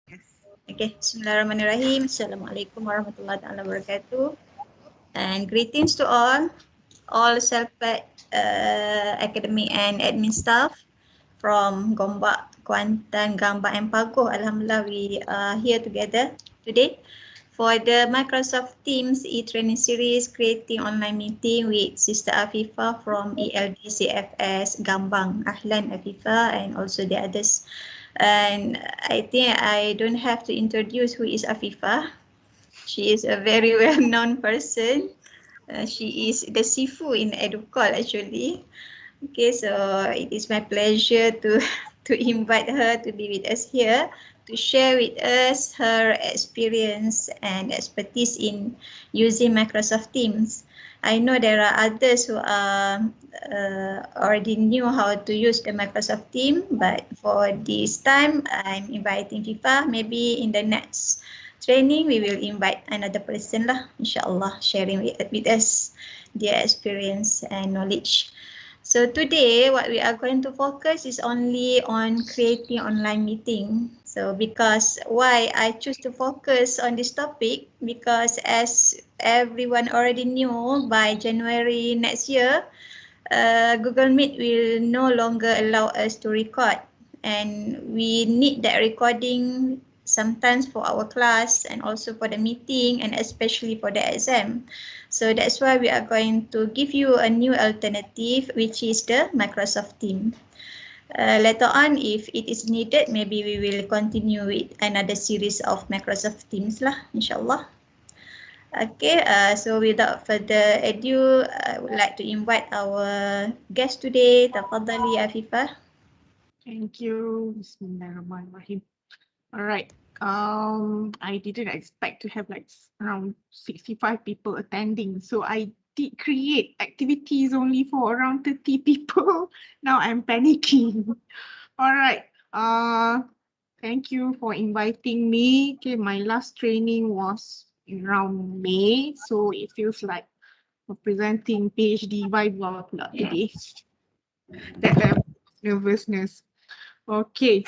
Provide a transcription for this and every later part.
Yes. Okay, Bismillahirrahmanirrahim. Assalamualaikum warahmatullahi wabarakatuh. And greetings to all self-paid academic and admin staff from Gombak, Kuantan, Gambak and Pagoh. Alhamdulillah, we are here together today for the Microsoft Teams e-training series, creating online meeting with Sister Afifah from ELD-CFS Gambang. Ahlan Afifah and also the others. And I think I don't have to introduce who is Afifah. She is a very well-known person. She is the Sifu in Educall actually. Okay, so it is my pleasure to to invite her to be with us here to share with us her experience and expertise in using Microsoft Teams. I know there are others who are already knew how to use the Microsoft Team, but for this time, I'm inviting FIFA. Maybe in the next training, we will invite another person lah, insyaAllah, sharing with us their experience and knowledge. So today, what we are going to focus is only on creating online meeting. So because why I choose to focus on this topic, because as everyone already knew, by January next year, Google Meet will no longer allow us to record. And we need that recording sometimes for our class and also for the meeting and especially for the exam. So that's why we are going to give you a new alternative, which is the Microsoft Teams. Later on, if it is needed, maybe we will continue with another series of Microsoft Teams lah, insyaAllah. Okay, so without further ado, I would like to invite our guest today, Tafadhali Afifah. Thank you. Bismillahirrahmanirrahim. All right. I didn't expect to have like around 65 people attending. So I did create activities only for around 30 people. Now I'm panicking. All right. Thank you for inviting me. Okay, my last training was around May, so it feels like presenting PhD vibe today. That level of nervousness. Okay.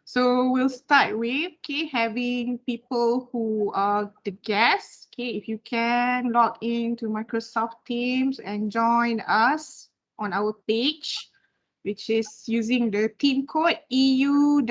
So we'll start with having people who are the guests. Okay, if you can log into Microsoft Teams and join us on our page, which is using the team code EUWPDLQ.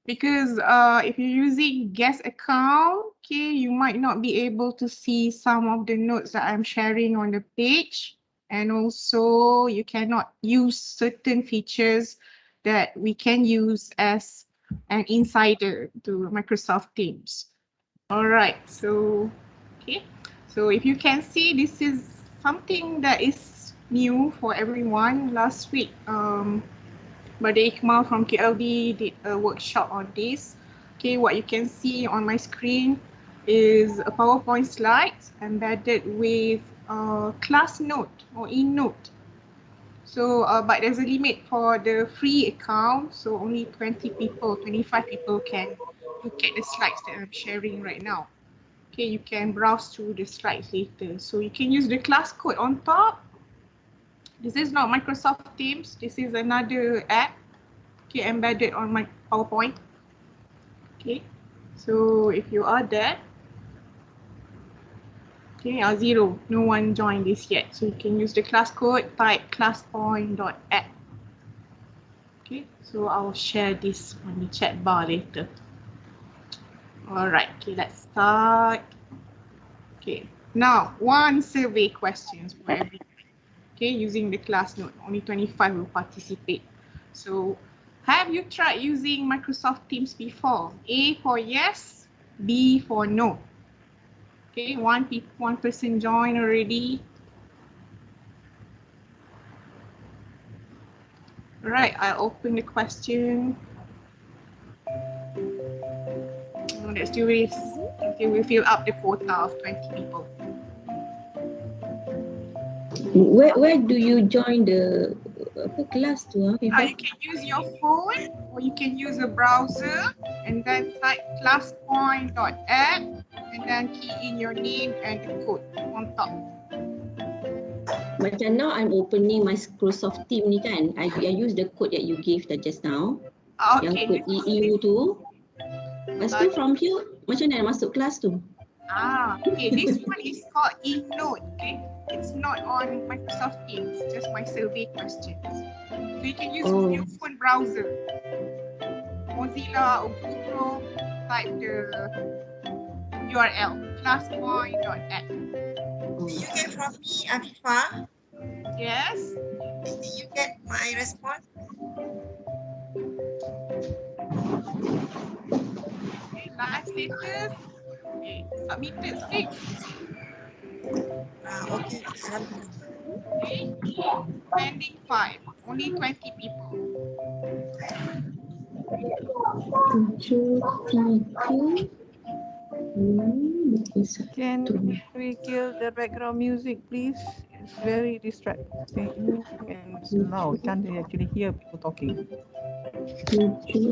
Because if you're using guest account, you might not be able to see some of the notes that I'm sharing on the page. And also you cannot use certain features that we can use as an insider to Microsoft Teams. All right, so if you can see, this is something that is new for everyone. Last week, Brother Ikmal from KLD did a workshop on this. Okay, what you can see on my screen is a PowerPoint slide embedded with a class note or e-note. So, but there's a limit for the free account. So only 20 people, 25 people can look at the slides that I'm sharing right now. Okay, you can browse through the slides later. So you can use the class code on top. This is not Microsoft Teams. This is another app, embedded on my PowerPoint. Okay, so if you are there, zero, no one joined this yet. So you can use the class code, type classpoint.app. Okay, so I'll share this on the chat bar later. All right, let's start. Okay, now one survey questions for everyone. Okay, using the class note, only 25 will participate. So, have you tried using Microsoft Teams before? A for yes, B for no. Okay, one person joined already. All right, I'll open the question. Let's do this until we fill up the quota of 20 people. Where do you join the class to? You can use your phone or you can use a browser and then type classpoint.app and then key in your name and the code on top. Macam now I'm opening my Microsoft Team ni kan. I use the code that you gave just now. Yang Okay, code EU tu. Lepas tu from here, macam mana nak masuk kelas tu? okay, this one is called eNote, okay? It's not on Microsoft Teams, just my survey questions. So you can use your phone browser. Mozilla or Google, type the URL, classpoint.app. Did you get from me, Afifa? Yes. Did you get my response? Okay, live status. Okay, submitted 6. Okay, Alhamdulillah. Okay, pending 5. Only 20 people. 7, 3. Can we kill the background music, please? It's very distracting and it's loud. Can't they actually hear people talking? 7, 3,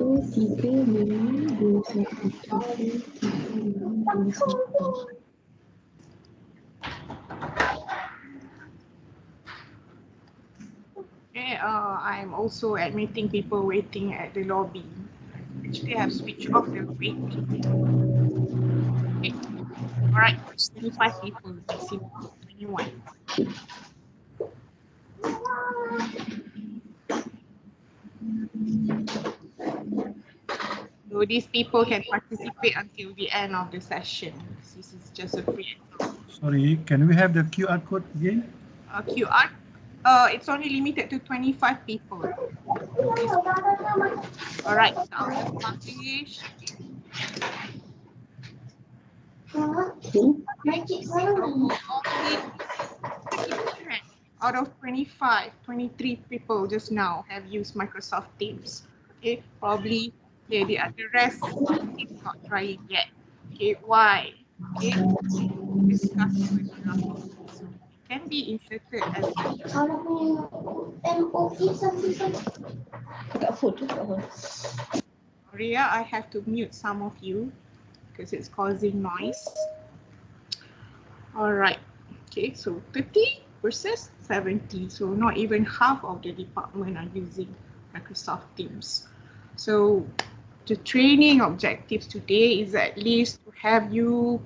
5, 2, 1. Okay, I'm also admitting people waiting at the lobby. Actually, I have switched off the waiting. Okay. All right, 25 people. 21. So these people can participate until the end of the session. This is just a free example. Sorry, can we have the QR code again? QR, it's only limited to 25 people. All right, I'll just publish. Out of 25, 23 people just now have used Microsoft Teams. Okay, probably the other rest is not trying yet. Okay, why? Okay, discuss with you. So it can be inserted as Ria, I have to mute some of you because it's causing noise. All right. Okay, so 30 versus 70. So not even half of the department are using Microsoft Teams. So the training objectives today is at least to have you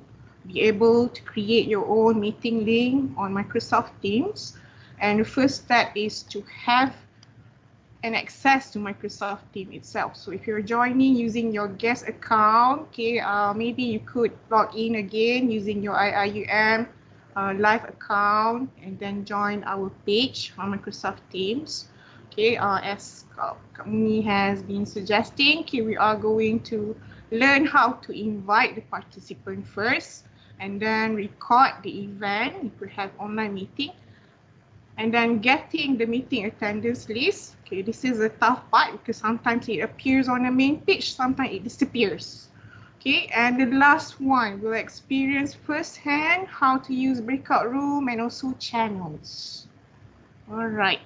be able to create your own meeting link on Microsoft Teams. And the first step is to have an access to Microsoft Teams itself. So if you're joining using your guest account, okay, maybe you could log in again using your IIUM live account and then join our page on Microsoft Teams. Okay, as Kami has been suggesting, okay, we are going to learn how to invite the participant first and then record the event if we have online meeting. And then getting the meeting attendance list. Okay, this is a tough part because sometimes it appears on the main page, sometimes it disappears. Okay, and the last one, we'll experience firsthand how to use Breakout Room and also channels. All right.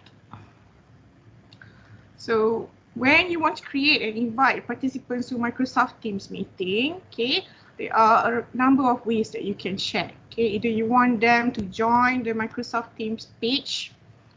So when you want to create and invite participants to Microsoft Teams meeting, okay, there are a number of ways that you can share. Okay, either you want them to join the Microsoft Teams page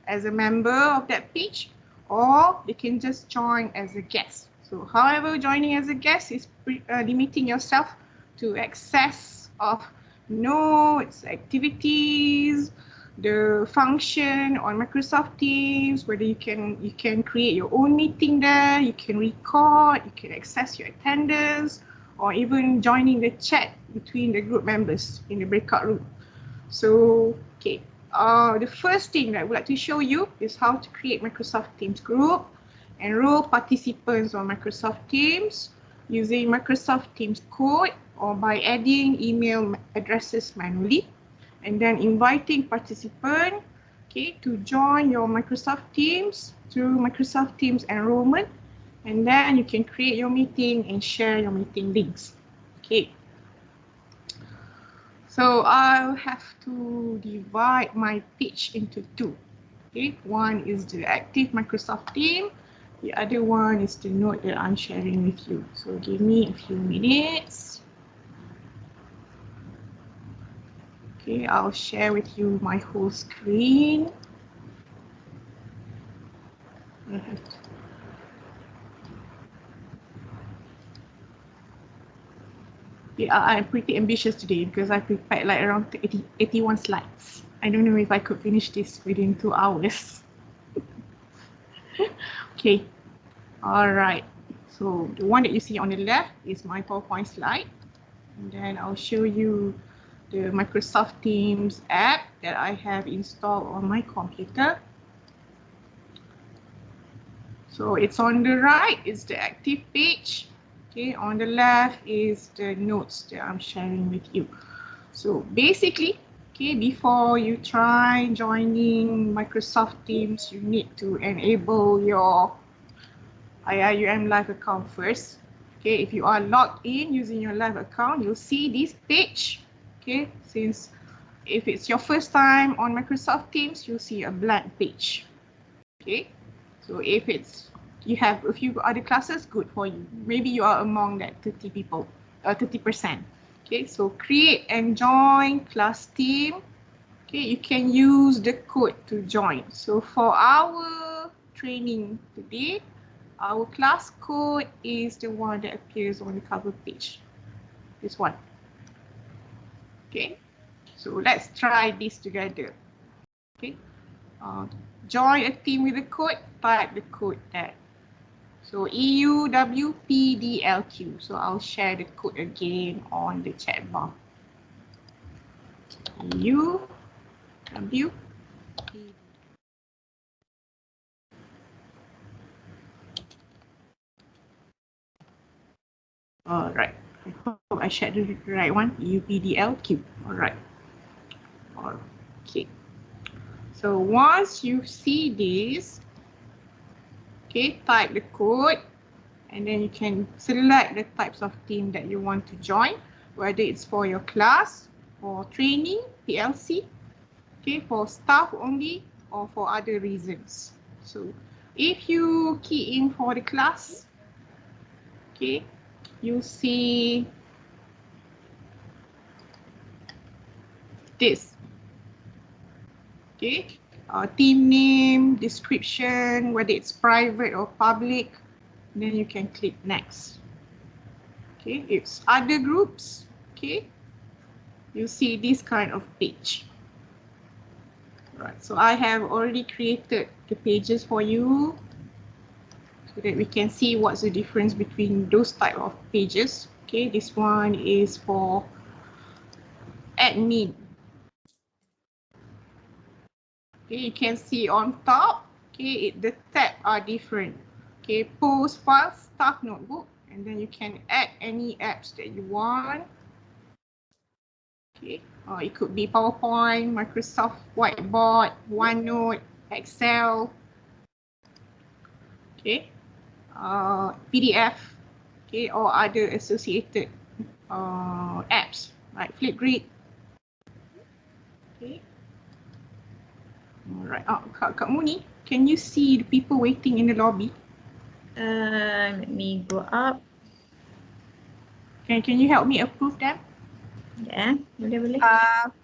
as a member of that page, or they can just join as a guest. So however, joining as a guest is limiting yourself to access of notes, activities, the function on Microsoft Teams, whether you can create your own meeting there, you can record, you can access your attendance, or even joining the chat between the group members in the breakout room. So, okay, the first thing that I would like to show you is how to create Microsoft Teams group, enroll participants on Microsoft Teams using Microsoft Teams code or by adding email addresses manually, and then inviting participant, okay, to join your Microsoft Teams through Microsoft Teams enrollment, and then you can create your meeting and share your meeting links. Okay. So I'll have to divide my pitch into two. Okay, one is the active Microsoft team. The other one is the note that I'm sharing with you. So give me a few minutes. Okay, I'll share with you my whole screen. Yeah, I'm pretty ambitious today because I prepared like around 81 slides. I don't know if I could finish this within 2 hours. Okay, all right. So the one that you see on the left is my PowerPoint slide. And then I'll show you the Microsoft Teams app that I have installed on my computer. So it's on the right is the active page. Okay, on the left is the notes that I'm sharing with you. So basically, okay, before you try joining Microsoft Teams, you need to enable your IIUM Live account first. Okay, if you are logged in using your live account, you'll see this page. Okay, since if it's your first time on Microsoft Teams, you'll see a blank page. Okay, so if you have a few other classes, good for you. Maybe you are among that 30 people, 30%. Okay, so create and join class team. Okay, you can use the code to join. So for our training today, our class code is the one that appears on the cover page. This one. Okay, so let's try this together. Okay, join a team with the code, type the code there. So EUWPDLQ. So I'll share the code again on the chat bar. EUWPDLQ. All right. I hope I shared the right one. UPDLQ. All right. Okay. So once you see this, okay, type the code, and then you can select the types of team that you want to join, whether it's for your class, for training, PLC, okay, for staff only, or for other reasons. So if you key in for the class, okay, you see this. Okay, team name, description, whether it's private or public, then you can click next. Okay, it's other groups. Okay, you see this kind of page. Right, so I have already created the pages for you so that we can see what's the difference between those type of pages. Okay, this one is for admin. Okay, you can see on top, okay, the tab are different. Okay, post, file, staff notebook, and then you can add any apps that you want. Okay, it could be PowerPoint, Microsoft Whiteboard, OneNote, Excel. Okay, PDF, okay, or other associated apps like Flipgrid. Okay. All right. Kak Muni, can you see the people waiting in the lobby? Let me go up. Can you help me approve them? Yeah, boleh.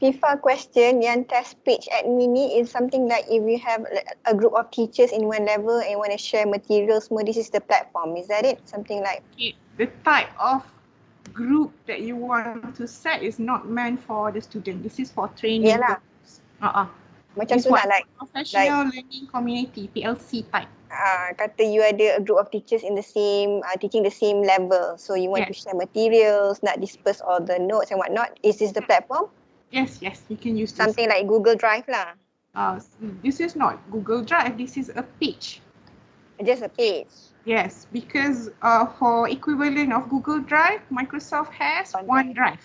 FIFA question yang test page admin ni is something like if you have a group of teachers in one level and want to share materials, this is the platform. Is that it? Something like Okay. The type of group that you want to set is not meant for the student. This is for training. Yalah. Macam This tu one lah, like professional learning community, PLC type. kata you ada a group of teachers in the same teaching the same level, so you want to Yes. share materials, nak disperse all the notes and whatnot. Is this the platform? Yes, you can use this. Something like Google Drive lah. This is not Google Drive. This is a page. Just a page. Yes, because for equivalent of Google Drive, Microsoft has OneDrive.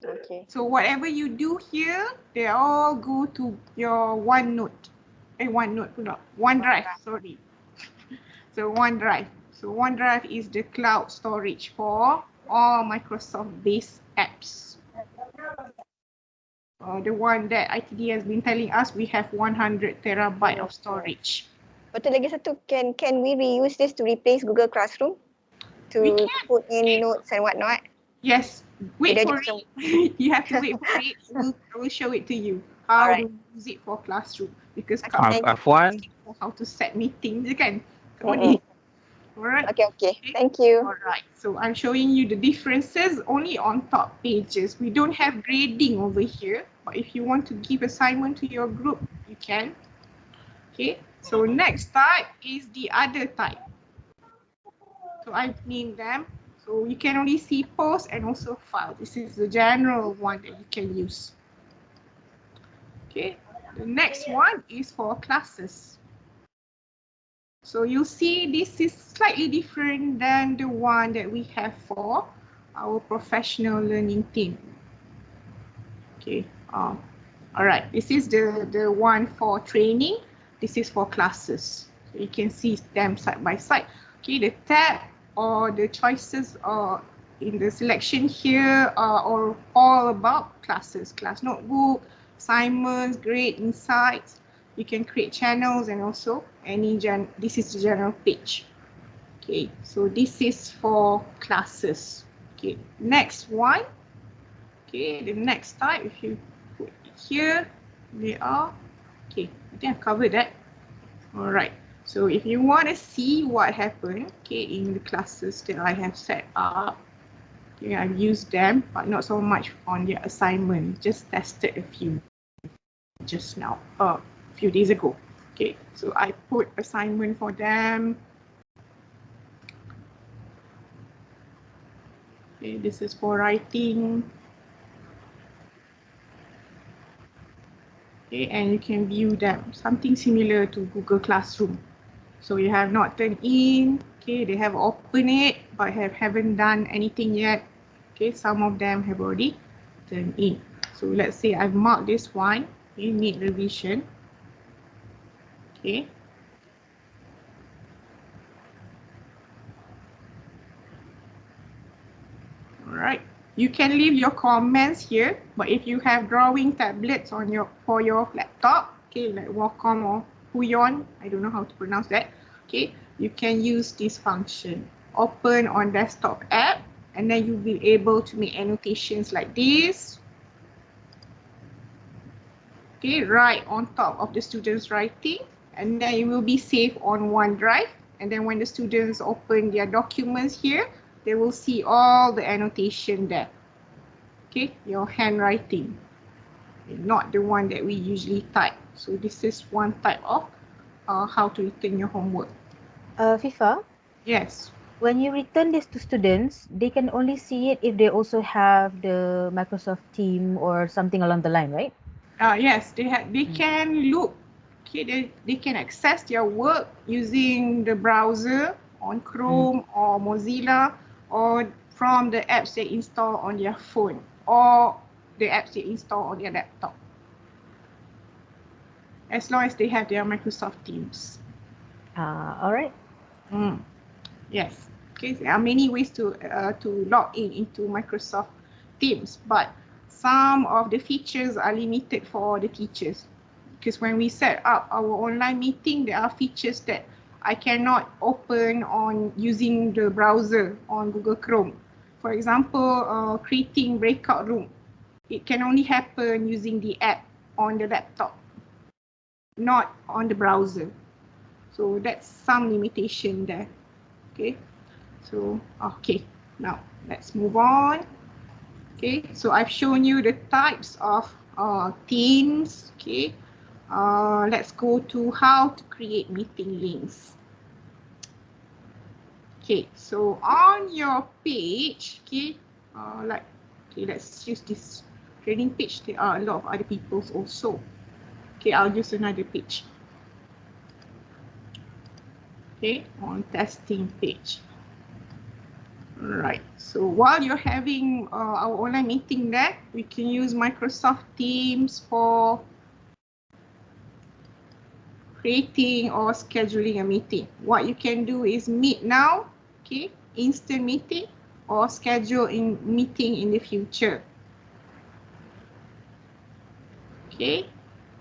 Okay. So whatever you do here, they all go to your OneNote. OneDrive, sorry. So OneDrive. So OneDrive is the cloud storage for all Microsoft-based apps. The one that ITD has been telling us, we have 100 terabyte of storage. Betul lagi satu, can we reuse this to replace Google Classroom? We To can. put in notes and whatnot? Yes, wait for Macam- it. You have to wait for it. I will show it to you how Alright. to use it for classroom because Okay, thank you. Afwan how to set meeting je kan. Kat mana? All right. Okay. Thank you. All right. So I'm showing you the differences only on top pages. We don't have grading over here, but if you want to give assignment to your group, you can. Okay. So next type is the other type. So I've named them. So you can only see post and also file. This is the general one that you can use. Okay. The next one is for classes. So you'll see this is slightly different than the one that we have for our professional learning team. Okay, all right, this is the one for training. This is for classes. So you can see them side by side. Okay, the tab or the choices are in the selection here are all about classes, class notebook, assignments, grade, insights. You can create channels and also this is the general page. Okay, so this is for classes. Okay, next one. Okay, the next type, if you put it here, they are, okay, I think I covered that. All right, so if you want to see what happened, okay, in the classes that I have set up, okay, I've used them, but not so much on their assignment, just tested a few just now, a few days ago. Okay, so I put assignment for them. Okay, this is for writing. Okay, and you can view them, something similar to Google Classroom. So you have not turned in, okay, they have opened it, but haven't done anything yet. Okay, some of them have already turned in. So let's say I've marked this one, okay, need revision. Okay. All right. You can leave your comments here, but if you have drawing tablets on for your laptop, okay, like Wacom or Huion, I don't know how to pronounce that. Okay, you can use this function. Open on desktop app, and then you'll be able to make annotations like this. Okay, right on top of the student's writing, and then it will be saved on OneDrive. And then when the students open their documents here, they will see all the annotation there. Okay, your handwriting, not the one that we usually type. So this is one type of how to return your homework. FIFA, Yes. when you return this to students, they can only see it if they also have the Microsoft Team or something along the line, right? Yes, they can look. Okay, they can access their work using the browser on Chrome or Mozilla, or from the apps they install on their phone or the apps they install on their laptop, as long as they have their Microsoft Teams. All right. Yes. Okay, there are many ways to log in into Microsoft Teams, but some of the features are limited for the teachers. Because when we set up our online meeting, there are features that I cannot open on using the browser on Google Chrome. For example, creating Breakout Room. It can only happen using the app on the laptop, not on the browser. So that's some limitation there. Okay. So, okay, now let's move on. Okay, so I've shown you the types of themes. Okay, let's go to how to create meeting links. Okay, so on your page, okay, let's use this training page. There are a lot of other people's also. Okay, I'll use another page. Okay, on testing page. Right, so while you're having our online meeting there, we can use Microsoft Teams for creating or scheduling a meeting. What you can do is meet now, okay, instant meeting, or schedule in meeting in the future. Okay,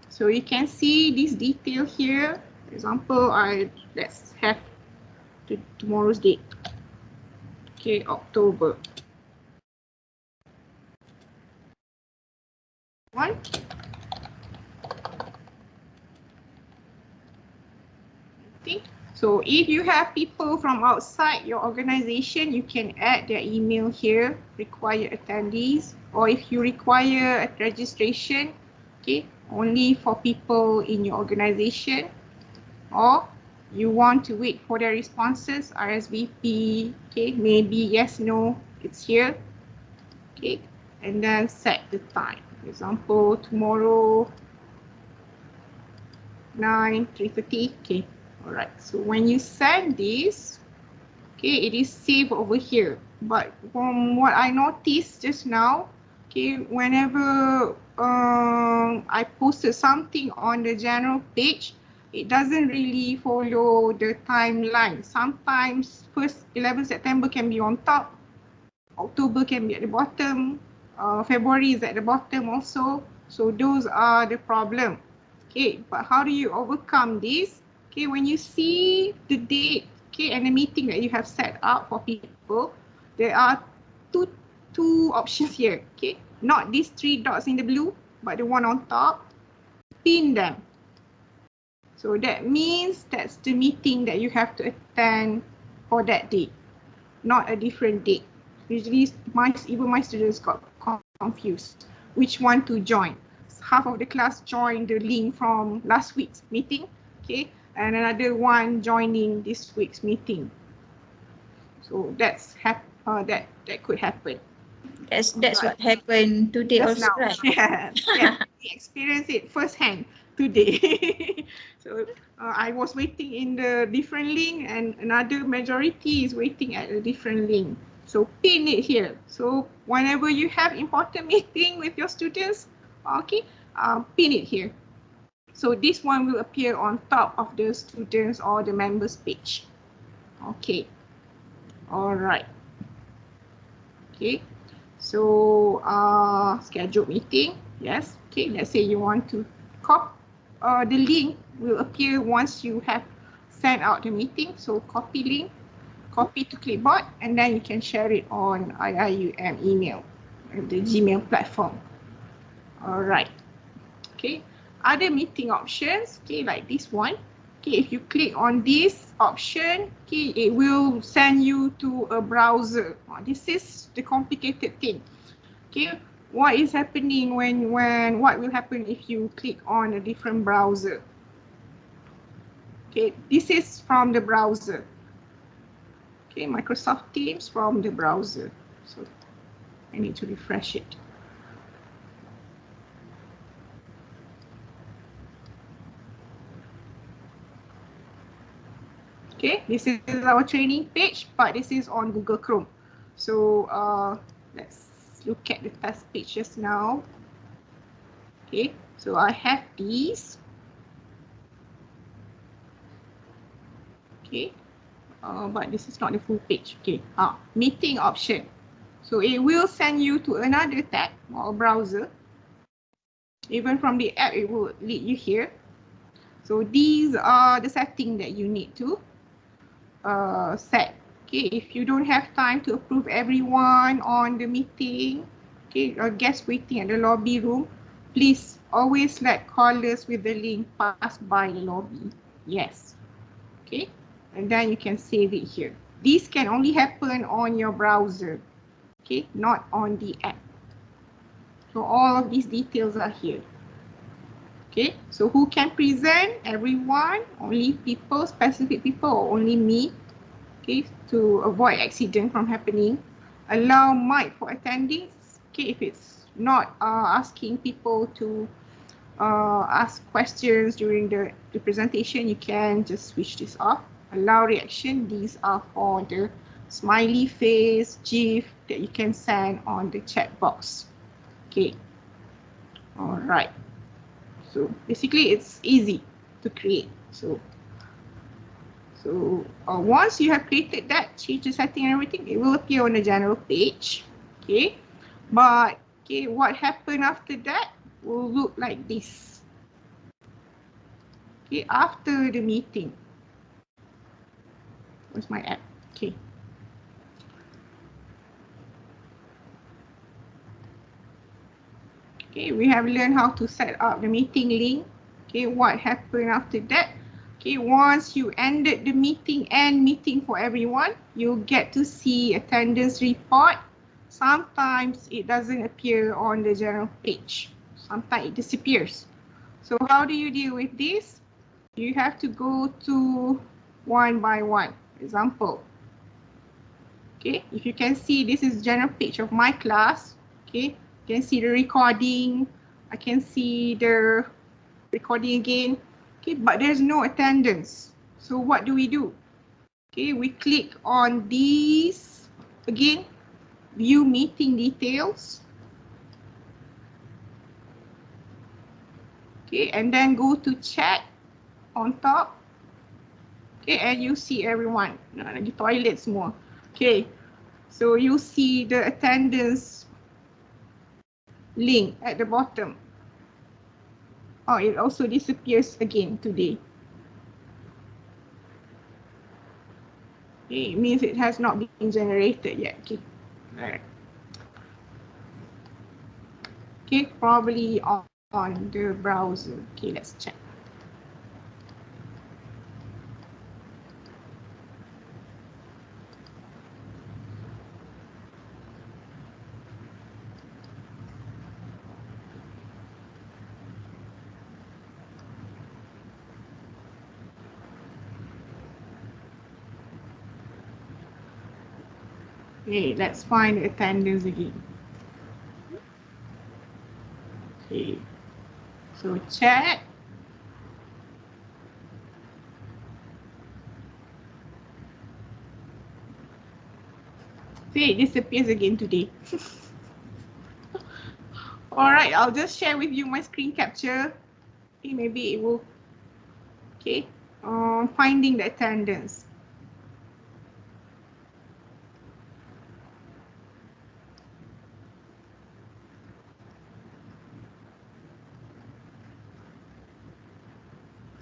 so you can see this detail here. For example, let's have tomorrow's date. Okay, October 1. Okay. So if you have people from outside your organization, you can add their email here, required attendees, or if you require a registration, okay, only for people in your organization, or you want to wait for their responses, RSVP, okay, maybe yes, no, it's here, okay, and then set the time. For example, tomorrow, 3:30, okay. All right, so when you send this, okay, it is saved over here. But from what I noticed just now, okay, whenever I posted something on the general page, it doesn't really follow the timeline. Sometimes first 11 September can be on top, October can be at the bottom, February is at the bottom also. So those are the problem. Okay, but how do you overcome this? Okay, when you see the date, okay, and the meeting that you have set up for people, there are two options here. Okay, not these three dots in the blue, but the one on top. Pin them. So that means that's the meeting that you have to attend for that date, not a different date. Usually, even my students got confused which one to join. Half of the class joined the link from last week's meeting, okay, and another one joining this week's meeting. So that could happen. That's what happened today Just also, now. right? Yeah, we experienced it firsthand today. So I was waiting in the different link, and another majority is waiting at a different link. So pin it here. So whenever you have important meeting with your students, okay, pin it here. So this one will appear on top of the students or the members page. Okay. All right. Okay. So scheduled meeting. Yes. Okay. Let's say you want to copy. The link will appear once you have sent out the meeting. So copy link. Copy to clipboard, and then you can share it on IIUM email, the Gmail platform. All right. Okay. Other meeting options, okay, like this one. Okay, if you click on this option, okay, it will send you to a browser. This is the complicated thing. Okay, what is happening what will happen if you click on a different browser? Okay, this is from the browser. Okay, Microsoft Teams from the browser. So I need to refresh it. Okay, this is our training page, but this is on Google Chrome. So let's look at the test page just now. Okay, so I have these. Okay, but this is not the full page. Okay, meeting option. So it will send you to another tab or browser. Even from the app, it will lead you here. So these are the settings that you need to set. Okay, if you don't have time to approve everyone on the meeting, okay, a guest waiting at the lobby room, please always let callers with the link pass by the lobby. Yes. Okay, and then you can save it here. This can only happen on your browser, okay, not on the app. So all of these details are here. Okay, so who can present? Everyone, only people, specific people, or only me. Okay, to avoid accident from happening. Allow mic for attendees. Okay, if it's not asking people to ask questions during the presentation, you can just switch this off. Allow reaction. These are for the smiley face, GIF that you can send on the chat box. Okay. All right. So basically, it's easy to create. So once you have created that, change the setting and everything, it will appear on the general page. Okay. But okay, what happened after that will look like this. Okay, after the meeting. Where's my app? Okay. Okay, we have learned how to set up the meeting link. Okay, what happened after that? Okay, once you ended the meeting for everyone, you'll get to see attendance report. Sometimes it doesn't appear on the general page. Sometimes it disappears. So how do you deal with this? You have to go to one by one. Example. Okay, if you can see, this is general page of my class. Okay, you can see the recording. I can see the recording again. Okay, but there's no attendance. So what do? Okay, we click on these again, view meeting details. Okay, and then go to chat on top. Okay, and you see everyone. Lagi toilet semua. Okay, so you see the attendance link at the bottom. Oh, it also disappears again today. Okay, it means it has not been generated yet. Okay, alright. Okay, probably on the browser. Okay, let's check. Okay, let's find the attendance again. Okay, so chat. See, it disappears again today. All right, I'll just share with you my screen capture. Okay, maybe it will. Okay, finding the attendance.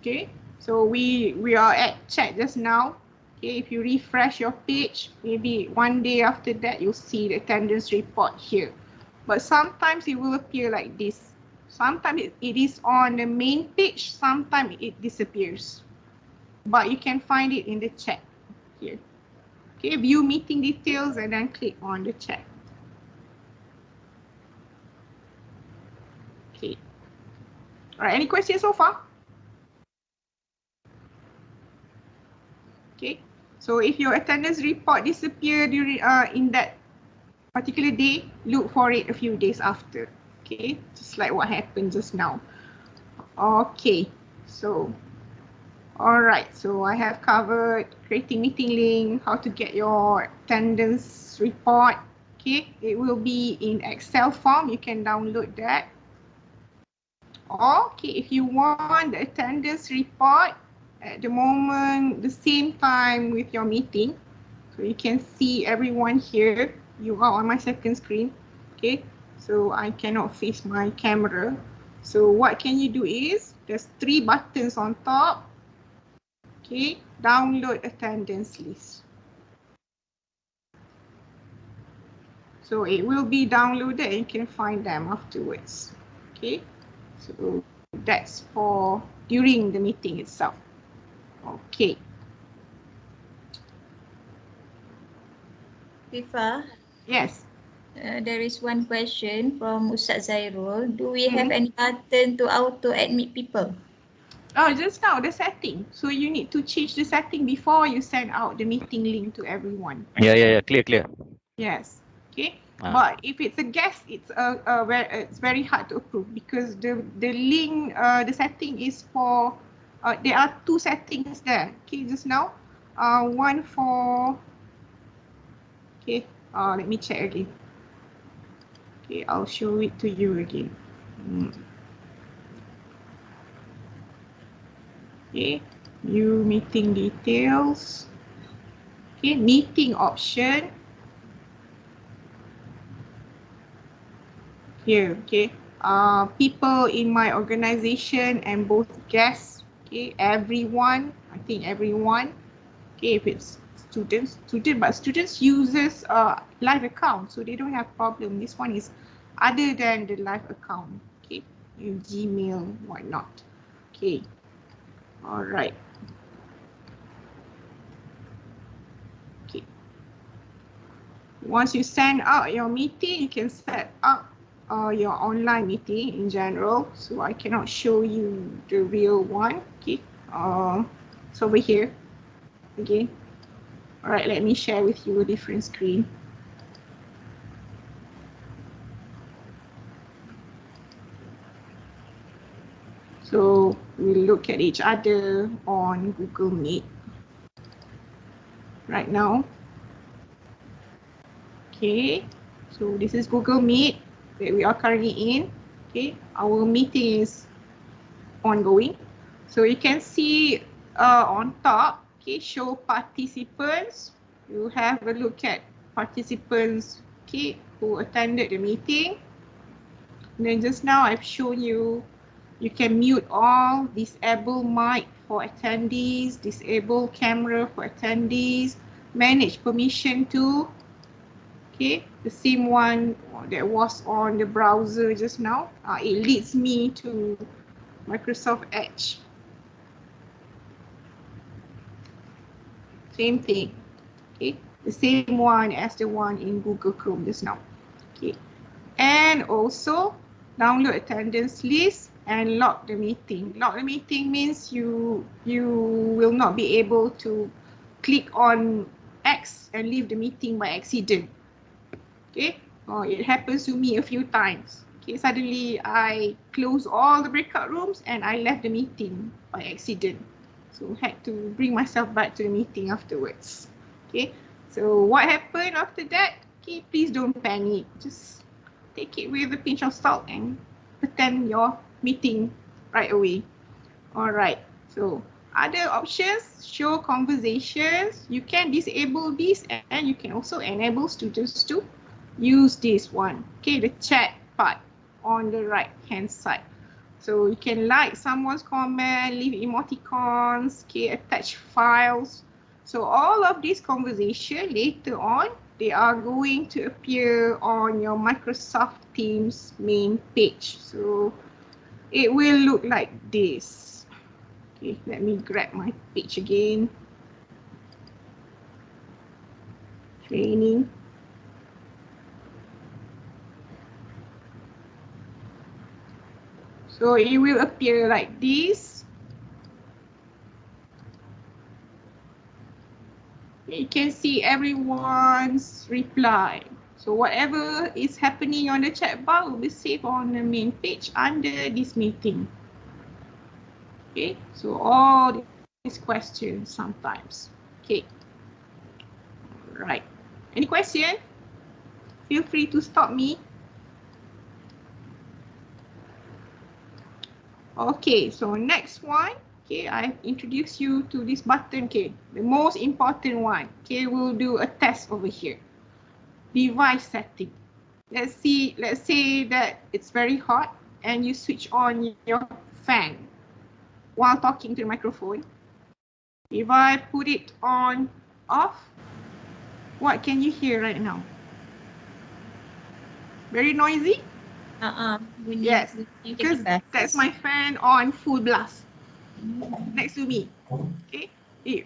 Okay, so we are at chat just now. Okay, if you refresh your page, maybe one day after that, you'll see the attendance report here. But sometimes it will appear like this. Sometimes it is on the main page, sometimes it disappears. But you can find it in the chat here. Okay, view meeting details and then click on the chat. Okay. All right, any questions so far? Okay, so if your attendance report disappear during in that particular day, look for it a few days after. Okay, just like what happened just now. Okay, so all right, so I have covered creating meeting link, how to get your attendance report. Okay, it will be in Excel form. You can download that. Okay, if you want the attendance report at the moment, the same time with your meeting, so you can see everyone here. You are on my second screen. Okay, so I cannot face my camera. So what can you do is, there's 3 buttons on top. Okay, download attendance list. So it will be downloaded and you can find them afterwards. Okay, so that's for during the meeting itself. Okay. Fifa, Yes. there is one question from Ustaz Zairul. Do we have any button to auto admit people? Oh, just now the setting. So you need to change the setting before you send out the meeting link to everyone. Yeah. Clear. Yes. Okay. But if it's a guest, it's it's very hard to approve because the link the setting is for there are 2 settings there. Okay, just now, one for. Okay. Let me check again. Okay, I'll show it to you again. Okay, view meeting details. Okay, meeting option. Here, okay. People in my organization and both guests. Okay, everyone. I think everyone. Okay, if it's students, but students uses live account, so they don't have problem. This one is other than the live account. Okay, Gmail, whatnot. Okay. All right. Once you send out your meeting, you can set up your online meeting in general. So I cannot show you the real one. Okay, it's over here. Okay. All right, let me share with you a different screen. So we'll look at each other on Google Meet right now. Okay, so this is Google Meet that we are currently in. Okay, our meeting is ongoing. So you can see on top, okay, show participants. You have a look at participants, okay, who attended the meeting. And then just now I've shown you, you can mute all, disable mic for attendees, disable camera for attendees, manage permission to, okay, the same one that was on the browser just now. It leads me to Microsoft Edge. Same thing, okay, the same one as the one in Google Chrome just now, okay. And also download attendance list and lock the meeting. Lock the meeting means you will not be able to click on X and leave the meeting by accident. Okay, it happens to me a few times. Okay, suddenly I close all the breakout rooms and I left the meeting by accident. So had to bring myself back to the meeting afterwards. Okay, so what happened after that? Okay, please don't panic. Just take it with a pinch of salt and attend your meeting right away. All right, so other options, show conversations. You can disable this and you can also enable students to use this one. Okay, the chat part on the right hand side. So you can like someone's comment, leave emoticons, okay, attach files. So all of this conversation later on, they are going to appear on your Microsoft Teams main page. So it will look like this. Okay, let me grab my page again. Training. So it will appear like this. You can see everyone's reply. So whatever is happening on the chat bar will be saved on the main page under this meeting. Okay, so all these questions sometimes. Okay, right. Any question? Feel free to stop me. Okay, so next one. Okay, I've introduced you to this button. Okay, the most important one. Okay, we'll do a test over here. Device setting. Let's say that it's very hot and you switch on your fan while talking to the microphone. If I put it on off, what can you hear right now? Very noisy? Yes, because that's my fan on full blast next to me. Okay,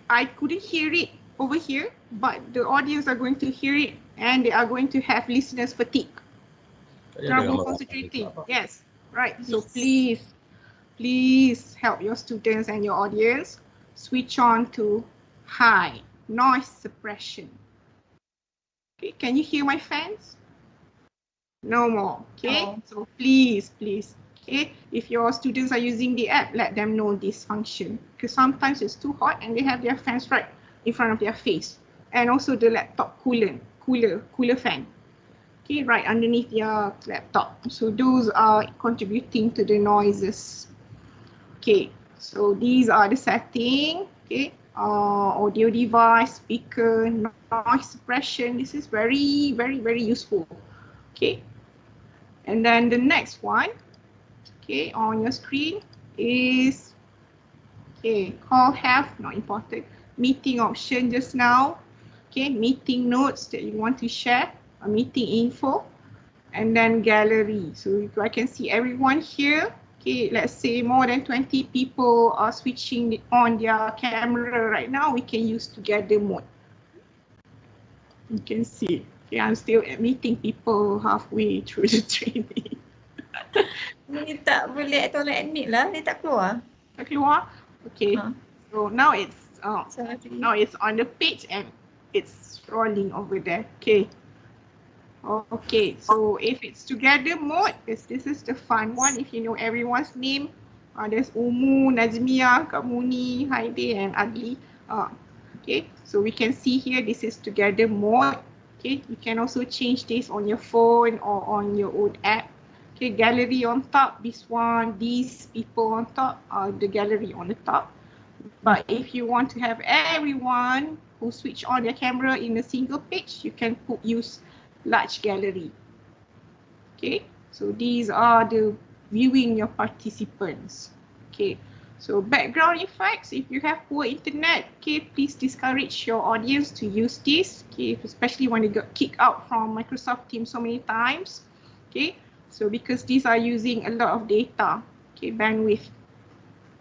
I couldn't hear it over here, but the audience are going to hear it and they are going to have listeners fatigue. Trouble concentrating. Yes, right. So please help your students and your audience switch on to high noise suppression. Okay, can you hear my fans? No more. Okay, so please, okay, if your students are using the app, let them know this function, because sometimes it's too hot and they have their fans right in front of their face, and also the laptop cooler fan, okay, right underneath your laptop. So those are contributing to the noises. Okay, so these are the settings. Okay, audio device, speaker, noise suppression. This is very useful. Okay, and then the next one, okay, on your screen is, okay, call have, not important, meeting option just now, okay, meeting notes that you want to share, a meeting info, and then gallery. So I can see everyone here. Okay, let's say more than 20 people are switching on their camera right now, we can use together mode. You can see. Okay, I'm still admitting people halfway through the training. Ni tak boleh tolong admit lah, dia tak keluar. Tak keluar? Okay. So now it's Sorry. now it's on the page and it's scrolling over there. Okay. Okay, so if it's together mode, this is the fun one. If you know everyone's name, there's Umu, Najmia, Kamuni, Haide, and Adli. Okay, so we can see here this is together mode. Okay, you can also change this on your phone or on your own app. Okay, gallery on top, this one, these people on top, the gallery on the top. But if you want to have everyone who switch on their camera in a single page, you can use large gallery. Okay, so these are the viewing your participants. Okay, so background effects, if you have poor internet, okay, please discourage your audience to use this, okay, especially when they got kicked out from Microsoft Teams so many times. Okay, so because these are using a lot of data, okay, bandwidth.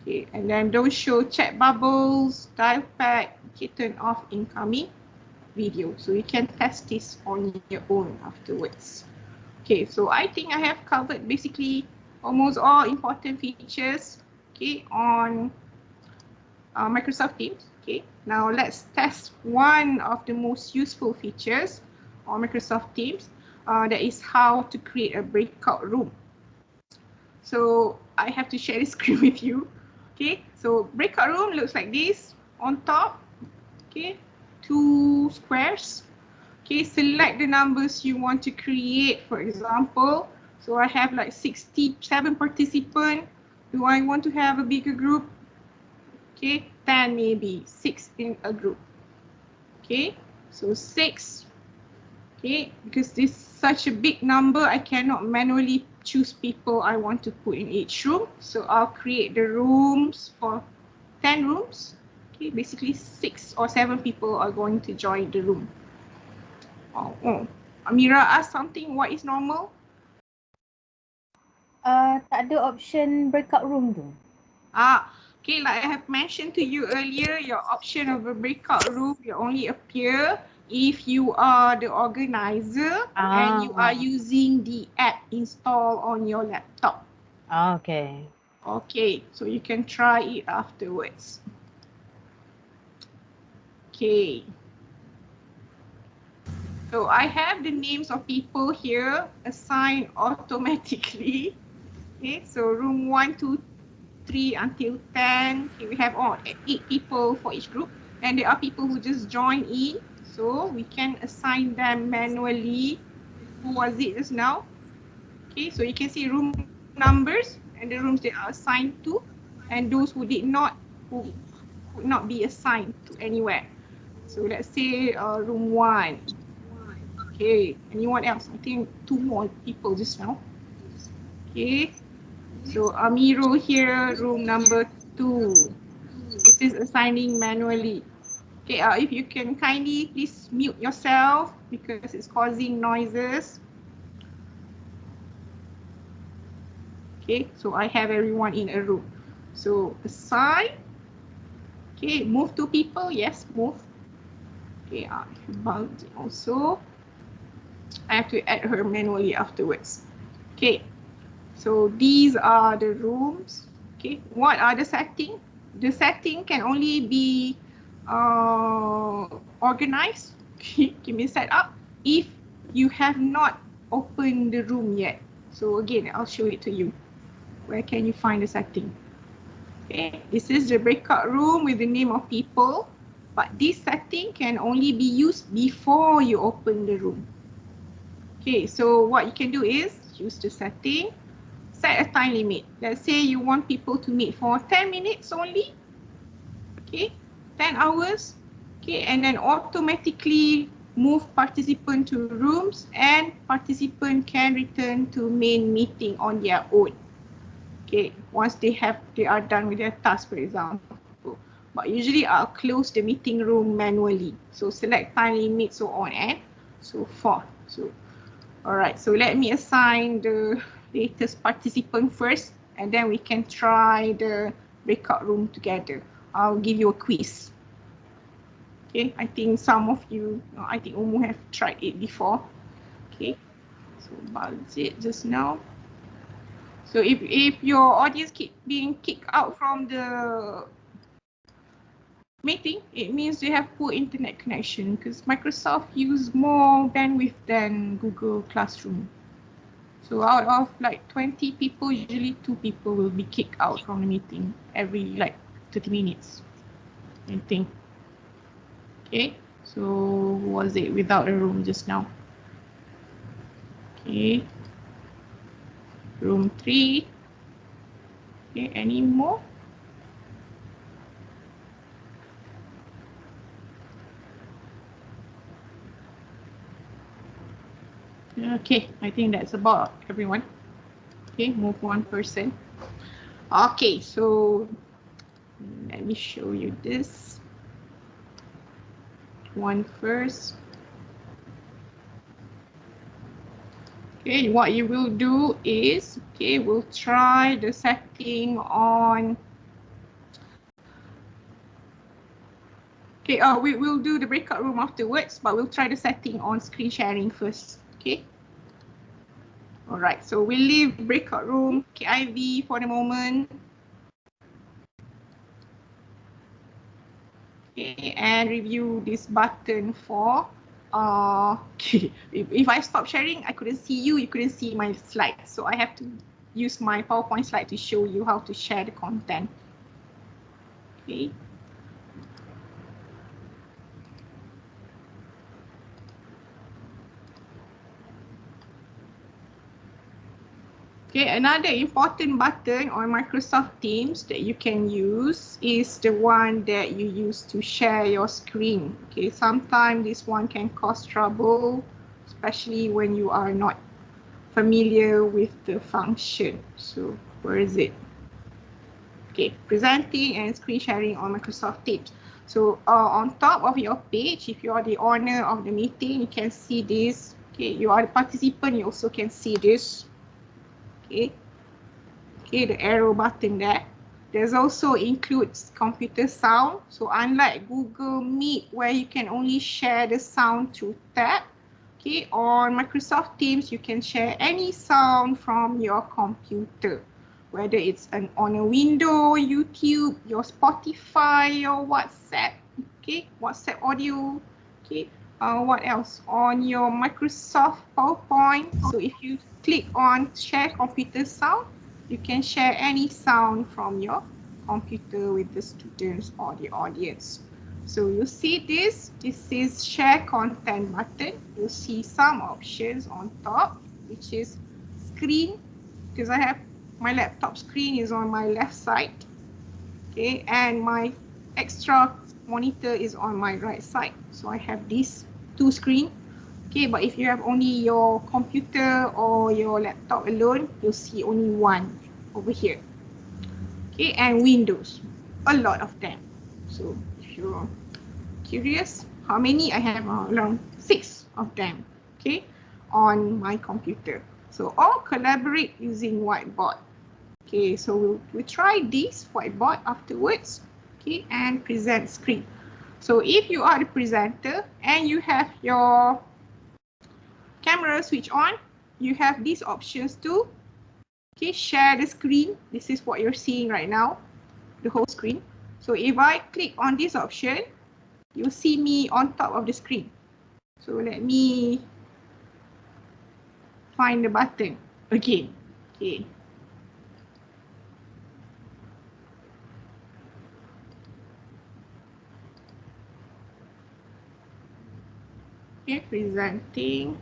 Okay, and then don't show chat bubbles, dial pad, okay, turn off incoming video. So you can test this on your own afterwards. Okay, so I think I have covered basically almost all important features, okay, on Microsoft Teams. Okay, now let's test one of the most useful features on Microsoft Teams. That is how to create a breakout room. So I have to share the screen with you. Okay, so breakout room looks like this. On top, okay, 2 squares. Okay, select the numbers you want to create. For example, so I have like 67 participants. Do I want to have a bigger group? Okay, 10 maybe, 6 in a group. Okay, so 6. Okay, because this is such a big number, I cannot manually choose people I want to put in each room. So I'll create the rooms for 10 rooms. Okay, basically 6 or 7 people are going to join the room. Amira asked something, what is normal? Tak ada option breakout room tu. Okay, like I have mentioned to you earlier, your option of a breakout room will only appear if you are the organizer and you are using the app installed on your laptop. Okay. Okay, so you can try it afterwards. Okay. So I have the names of people here assigned automatically. Okay, so room 1, 2, 3 until 10. Okay, we have 8 people for each group, and there are people who just join in, so we can assign them manually. Who was it just now? Okay, so you can see room numbers and the rooms they are assigned to, and those who did not, who could not be assigned to anywhere. So let's say room 1. Okay, anyone else? I think 2 more people just now. Okay, so Amiro here, room number 2. This is assigning manually. Okay, if you can kindly please mute yourself because it's causing noises. Okay, so I have everyone in a room. So assign. Okay, move 2 people. Yes, move. Okay, bugged also. I have to add her manually afterwards. Okay, so these are the rooms. Okay, what are the settings? The setting can only be organized, give me set up, if you have not opened the room yet. So again, I'll show it to you. Where can you find the setting? Okay, this is the breakout room with the name of people, but this setting can only be used before you open the room. Okay, so what you can do is use the setting, set a time limit. Let's say you want people to meet for 10 minutes only. Okay, 10 hours. Okay, and then automatically move participant to rooms, and participant can return to main meeting on their own. Okay, once they are done with their task, for example. But usually I'll close the meeting room manually. So select time limit, so on and so forth. So, all right, so let me assign the latest participant first, and then we can try the breakout room together. I'll give you a quiz. Okay, I think some of you, I think Umu have tried it before. Okay, so bulge it just now. So if your audience keep being kicked out from the meeting, it means they have poor internet connection because Microsoft use more bandwidth than Google Classroom. So out of like 20 people, usually 2 people will be kicked out from the meeting every like 30 minutes, I think. Okay, so was it without a room just now? Okay, room 3. Okay, any more? Okay, I think that's about everyone. Okay, move one person. Okay, so let me show you this one first. Okay, what you will do is, okay, we'll try the setting on. Okay, we will do the breakout room afterwards, but we'll try the setting on screen sharing first. Okay. All right, so we'll leave breakout room KIV for the moment. Okay, and review this button for okay. If I stop sharing, I couldn't see you, you couldn't see my slides. So I have to use my PowerPoint slide to show you how to share the content. Okay. Okay, another important button on Microsoft Teams that you can use is the one that you use to share your screen. Okay, sometimes this one can cause trouble, especially when you are not familiar with the function. So where is it? Okay, presenting and screen sharing on Microsoft Teams. So on top of your page, if you are the owner of the meeting, you can see this. Okay, you are the participant, you also can see this. Okay. Okay, the arrow button there. There's also includes computer sound. So unlike Google Meet, where you can only share the sound through tab, okay, on Microsoft Teams, you can share any sound from your computer, whether it's on a window, YouTube, your Spotify, your WhatsApp, okay, WhatsApp audio, okay. What else? On your Microsoft PowerPoint. So if you click on share computer sound, you can share any sound from your computer with the students or the audience. So you see this is share content button. You'll see some options on top, which is screen, because I have my laptop screen is on my left side. Okay, and my extra monitor is on my right side. So I have these 2 screens. Okay, but if you have only your computer or your laptop alone, you'll see only one over here. Okay, and Windows, a lot of them. So if you're curious, how many? I have around 6 of them, okay, on my computer. So all collaborate using whiteboard. Okay, so we'll try this whiteboard afterwards, okay, and present screen. So if you are the presenter and you have your camera switch on, you have these options to, okay, share the screen. This is what you're seeing right now, the whole screen. So if I click on this option, you'll see me on top of the screen. So let me find the button again. Okay. Okay, presenting.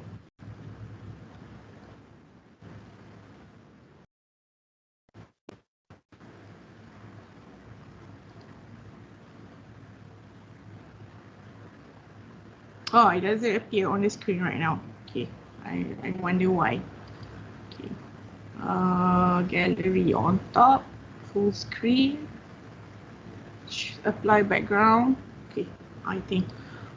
Oh, it doesn't appear on the screen right now. Okay, I wonder why. Okay, gallery on top, full screen, apply background. Okay, I think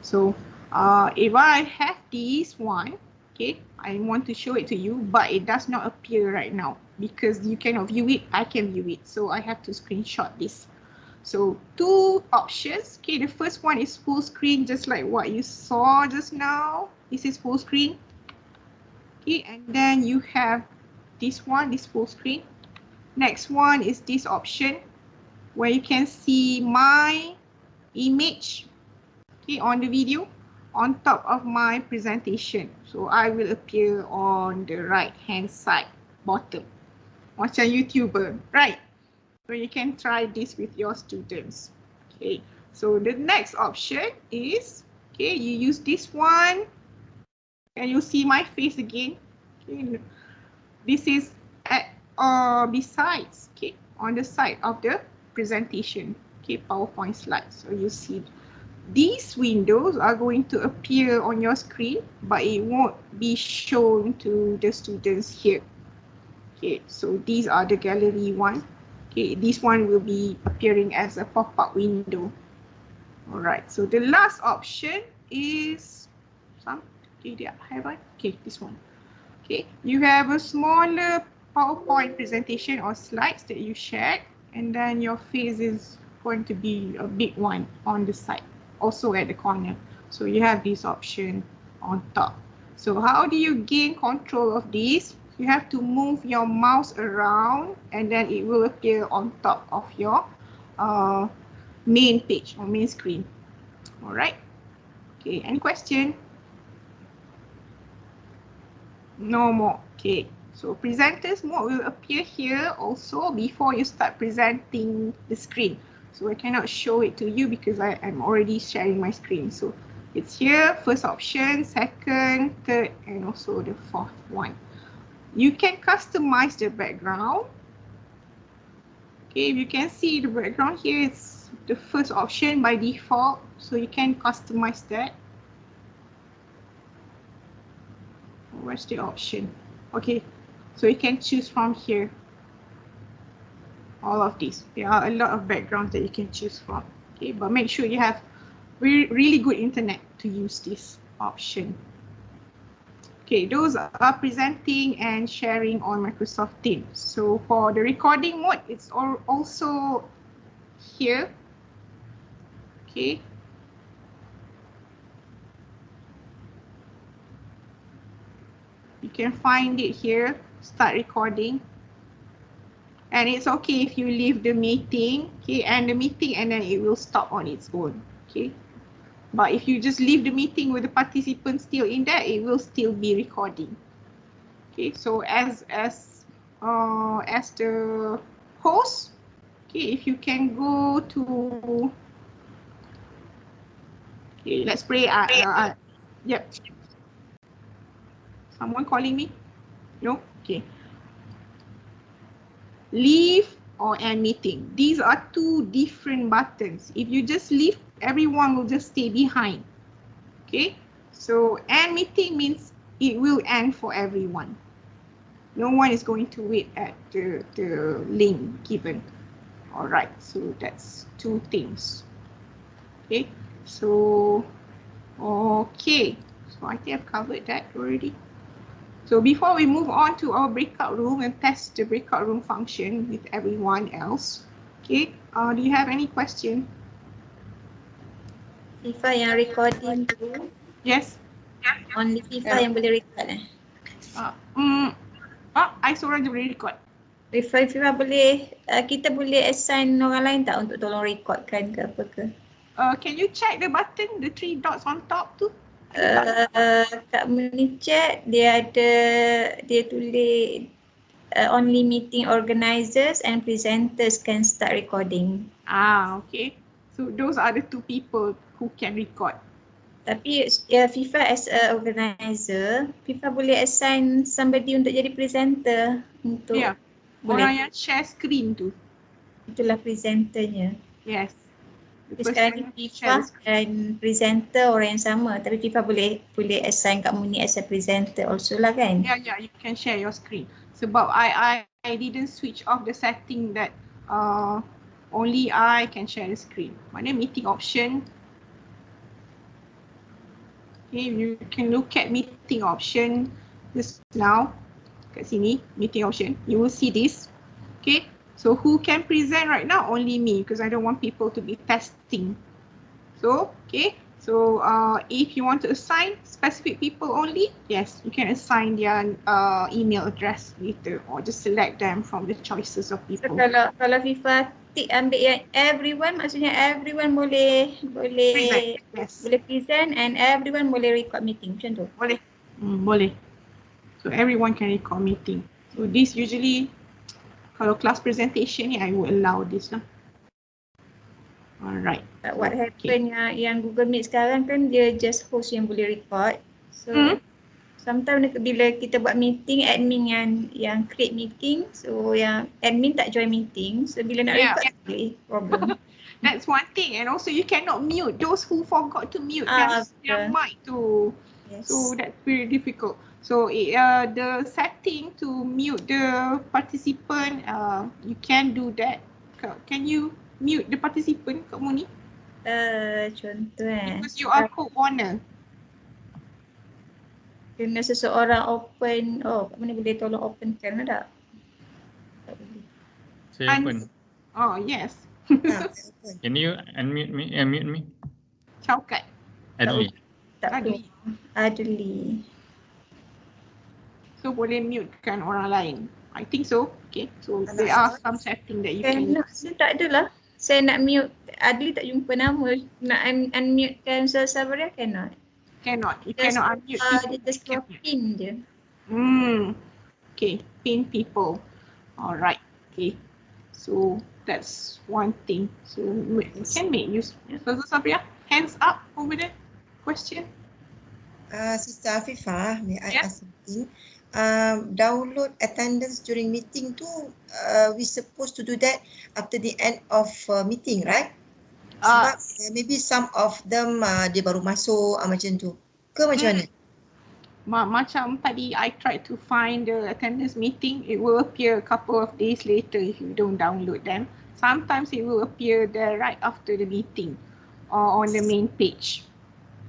so. If I have this one, okay, I want to show it to you, but it does not appear right now because you cannot view it. I can view it, so I have to screenshot this. So two options. Okay, the first one is full screen, just like what you saw just now. This is full screen. Okay, and then you have this one, this full screen. Next one is this option where you can see my image, okay, on the video on top of my presentation. So I will appear on the right hand side bottom, macam YouTuber, right? So you can try this with your students. Okay, so the next option is, okay, you use this one and you see my face again. Okay, this is at besides, okay, on the side of the presentation, okay, PowerPoint slide. So you see these windows are going to appear on your screen, but it won't be shown to the students here. Okay, so these are the gallery one. Okay, this one will be appearing as a pop-up window. All right, so the last option is some. Okay, have I? Okay, this one. Okay, you have a smaller PowerPoint presentation or slides that you shared, and then your face is going to be a big one on the side, also at the corner. So you have this option on top. So how do you gain control of this? You have to move your mouse around, and then it will appear on top of your main page or main screen. All right. Okay, any question? No more. Okay, so presenters mode will appear here also before you start presenting the screen. So I cannot show it to you because I am already sharing my screen. So it's here, first option, second, third, and also the fourth one. You can customize the background. Okay, you can see the background here, it's the first option by default. So you can customize that. Where's the option? Okay, so you can choose from here. All of these. There are a lot of backgrounds that you can choose from. Okay, but make sure you have really good internet to use this option. Okay, those are presenting and sharing on Microsoft Teams. So for the recording mode, it's also here. Okay. You can find it here, start recording. And it's okay if you leave the meeting, okay, and then it will stop on its own, okay. But if you just leave the meeting with the participants still in there, it will still be recording. Okay, so as the host, okay, if you can go to, okay, let's pray. Yep. Someone calling me? No? Okay. Leave or end meeting. These are two different buttons. If you just leave, everyone will just stay behind. Okay, so end meeting means it will end for everyone. No one is going to wait at the link given. All right, so that's two things. Okay, so okay, so I think I've covered that already. So before we move on to our breakout room and test the breakout room function with everyone else, okay, do you have any question? FIFA yang recording tu, Yes. only FIFA yang boleh record I seorang je boleh record. FIFA boleh, kita boleh assign orang lain tak untuk tolong recordkan ke apa ke? Can you check the button, the three dots on top tu? Kat Muni Chat dia tulis only meeting organizers and presenters can start recording. Okay. So those are the two people who can record. Tapi FIFA as a organizer, FIFA boleh assign somebody untuk jadi presenter untuk orang yang share screen tu. Itulah presenternya. Yes. Sekarang ni FIFA dan presenter orang yang sama, tapi FIFA boleh assign kat Muni as a presenter also lah kan? Yeah, you can share your screen. Sebab I didn't switch off the setting that only I can share the screen. Mana meeting option. Okay, you can look at meeting option just now. Kat sini, meeting option. You will see this. Okay, So who can present right now? Only me, because I don't want people to be testing. So, okay. So if you want to assign specific people only, yes, you can assign their email address later, or just select them from the choices of So people. kalau FIFA ambil yang everyone, maksudnya everyone boleh Present, yes. boleh present and everyone boleh record meeting, macam tu. Boleh. Boleh. So everyone can record meeting. So this usually, kalau class presentation ni, I will allow this lah. Alright. But what happen yang Google Meet sekarang kan dia just host yang boleh record. So sometimes bila kita buat meeting, admin yang create meeting, so yang admin tak join meeting, so bila nak record boleh problem. That's one thing, and also you cannot mute those who forgot to mute their mic too. Yes. So that's very difficult. So the setting to mute the participant, you can do that. Can you mute the participant, Kak Muni? Contoh Because you are co-owner. Kena seseorang open, Kak Muni boleh tolong open kan tak? Saya open. Oh yes. Can you unmute me? Mute me? Caukat. Adli. Adli. So boleh mute kan orang lain. I think so. Okay. So there are some setting that you can use. Tak adalah. Saya nak mute Adli, tak jumpa nama. Nak unmute kan Sabar dia cannot. Cannot. You cannot unmute people. Dia just pin je. Okay. Pin people. Alright. Okay. So that's one thing. So we can make use. So Sabria, hands up over there. Question. Sister Afifah, may I ask something? Download attendance during meeting tu, we supposed to do that after the end of meeting, right? Sebab maybe some of them dia baru masuk macam tu. Ke macam mana? Macam tadi I tried to find the attendance meeting, it will appear a couple of days later if you don't download them. Sometimes it will appear there right after the meeting or on the main page.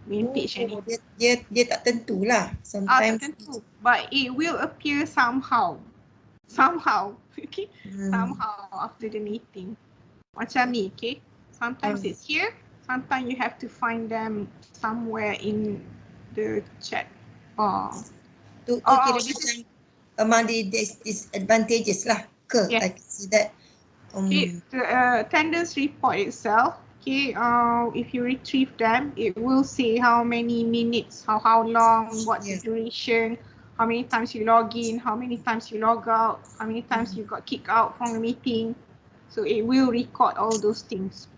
Dia tak tentulah. Sometimes tak tentu, but it will appear somehow. Okay. Somehow after the meeting. Macam ni, okay. Sometimes it's here, sometimes you have to find them somewhere in the chat. Tu kira macam among the disadvantages lah ke? Yes. I can see that. Okay, the attendance report itself. Okay, if you retrieve them, it will say how many minutes, how long, what's the duration, how many times you log in, how many times you log out, how many times you got kicked out from the meeting. So it will record all those things.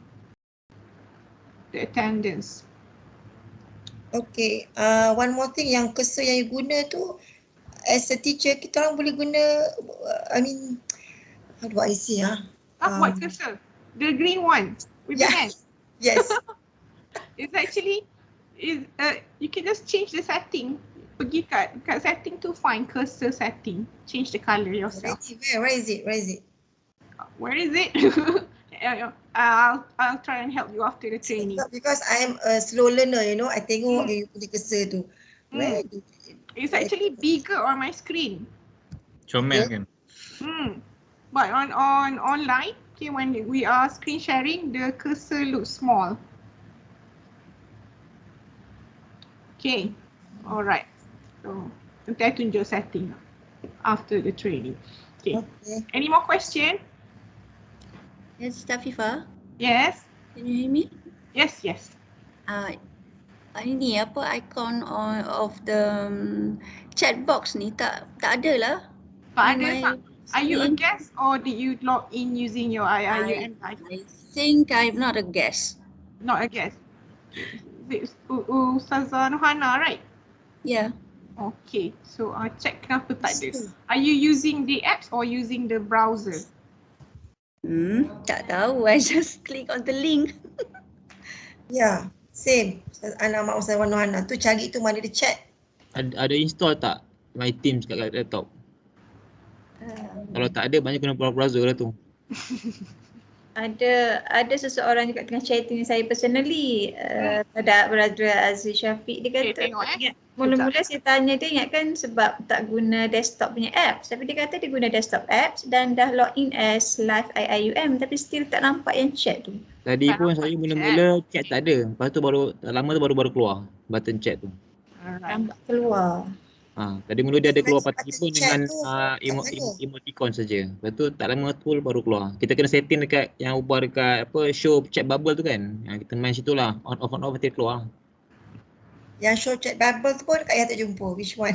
The attendance. Okay, one more thing, yang cursor yang you guna tu, as a teacher, kita orang boleh guna, I mean, how do I say What cursor? The green one with the hand. Yes. It's actually, you can just change the setting. Pergi kat setting to find cursor setting. Change the color yourself. Where is it? Where is it? I'll try and help you after the training. Because I am a slow learner, you know, I tengok you punya cursor tu. Where do It's actually bigger on my screen. Comel kan? But on online, okay, when we are screen sharing, the cursor looks small. Okay, all right. So nanti I tunjuk setting after the training. Okay. Any more question? Yes, Afifah. Yes. Can you hear me? Yes. Ini apa icon of the chat box ni tak ada lah. Tak ada. Are you a guest or did you log in using your IIUM? I think I'm not a guest. Not a guest. Ustazah Nohana, right? Yeah. Okay, so check kenapa tak ada. Are you using the apps or using the browser? Tak tahu. I just click on the link. Yeah, same. Nama Ustazah Nohana tu cari tu mana dia chat. Ada install tak My Teams kat laptop? Kalau tak ada, banyak kena browser lah tu. Ada seseorang juga tengah chatting dengan saya personally. Ada Brother Aziz Syafiq, dia kata Mula-mula saya tanya dia ingatkan sebab tak guna desktop punya apps. Tapi dia kata dia guna desktop apps dan dah login as live IIUM tapi still tak nampak yang chat tu. Tadi Tak pun nampak saya chat. mula-mula chat tak ada. Lepas tu baru tak lama tu baru keluar button chat tu. Alright. Nampak keluar. Tadi mula dia ada keluar Button participant chat dengan tu kat mana? emoticon saja. Lepas tu tak lama tu baru keluar. Kita kena setting dekat yang ubah dekat apa show chat bubble tu kan. Yang kita main situ lah. On off nanti keluar. Yang show chat bubble tu pun kat yang tak jumpa. Which one?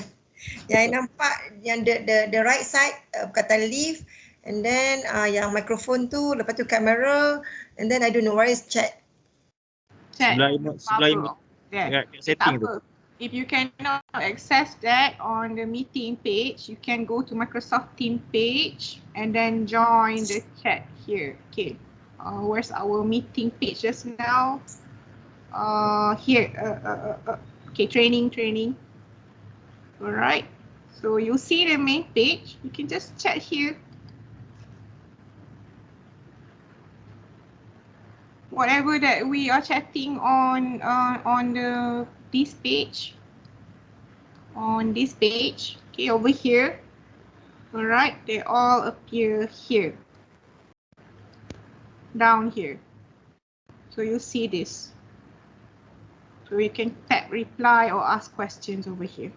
Yang nampak yang the right side kata leave, and then yang microphone tu, lepas tu camera, and then I don't know where is chat. Chat. Sebelah There. dekat setting tu. If you cannot access that on the meeting page, you can go to Microsoft Team page and then join the chat here. Okay. Where's our meeting page just now? Here. Okay, training. Alright. So you see the main page. You can just chat here. Whatever that we are chatting on this page. On this page, okay, over here. Alright, they all appear here. Down here. So you see this. So you can tap reply or ask questions over here.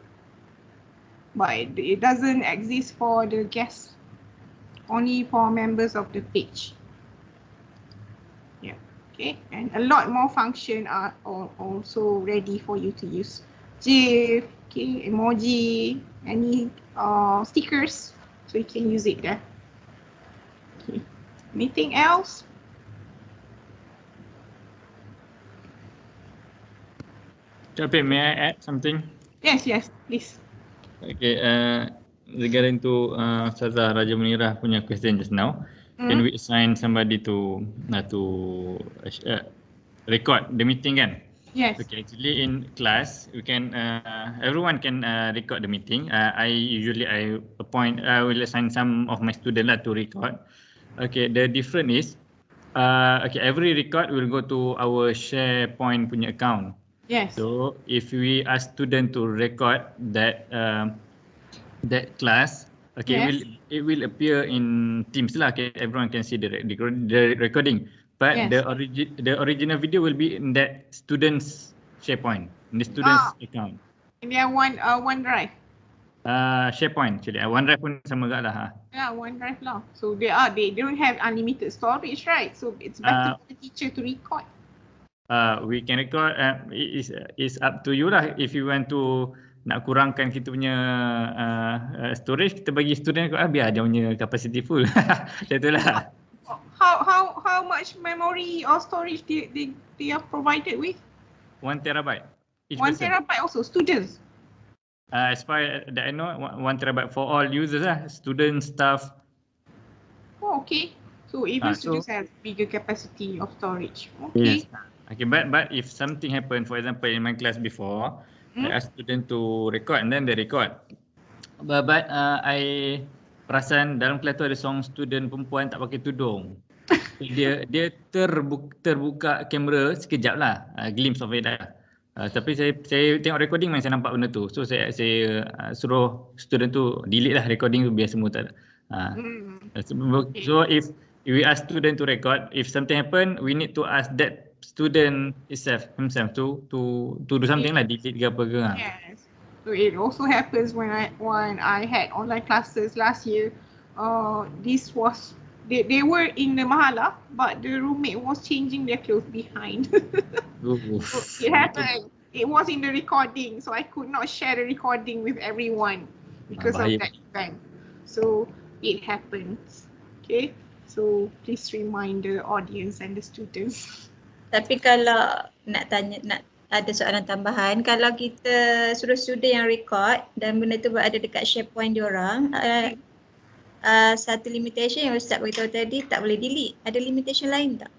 But it doesn't exist for the guests. Only for members of the page. Yeah. Okay. And a lot more functions are also ready for you to use. GIF, okay, emoji, any stickers, so you can use it there. Okay. Anything else? Captain, may I add something? Yes, please. Okay, regarding to Ustazah Raja Munirah punya question just now, can we assign somebody to record the meeting kan? Yes. Okay, actually in class we can everyone can record the meeting. I will assign some of my students lah to record. Okay, the difference is okay, every record will go to our SharePoint punya account. Yes. So if we ask student to record that class, okay, Yes. it will appear in Teams lah. Okay, everyone can see the recording. But Yes. the original video will be in that student's SharePoint, in the student's account. In their OneDrive. SharePoint actually. OneDrive pun sama juga lah. Yeah, OneDrive lah. So they don't have unlimited storage, right? So it's better for the teacher to record. We can record. It's up to you lah. If you want to nak kurangkan kita punya storage, kita bagi student biar dia punya capacity full. Macam itulah. How much memory or storage they are provided with? 1 terabyte. 1 terabyte also, students. As far as I know, 1 terabyte for all users lah, students, staff. Oh, okay. So even students have bigger capacity of storage. Okay. Yes. Okay, but if something happen, for example, in my class before, I ask student to record and then they record. But I perasan dalam kelas tu ada seorang student perempuan tak pakai tudung. Dia terbuka kamera sekejap lah, glimpse of it lah. Tapi saya tengok recording memang saya nampak benda tu. So saya suruh student tu delete lah recording tu biar semua tak ada. So if we ask student to record, if something happen, we need to ask that student himself to do something lah, delete ke apa ke. Yes. So it also happens when I had online classes last year. This was they were in the mahala, but the roommate was changing their clothes behind. So it happened. It was in the recording, so I could not share the recording with everyone because of that event. So it happens. Okay. So please remind the audience and the students. Tapi kalau nak ada soalan tambahan, kalau kita suruh student yang record dan benda tu berada dekat SharePoint diorang, satu limitation yang Ustaz beritahu tadi, tak boleh delete. Ada limitation lain tak?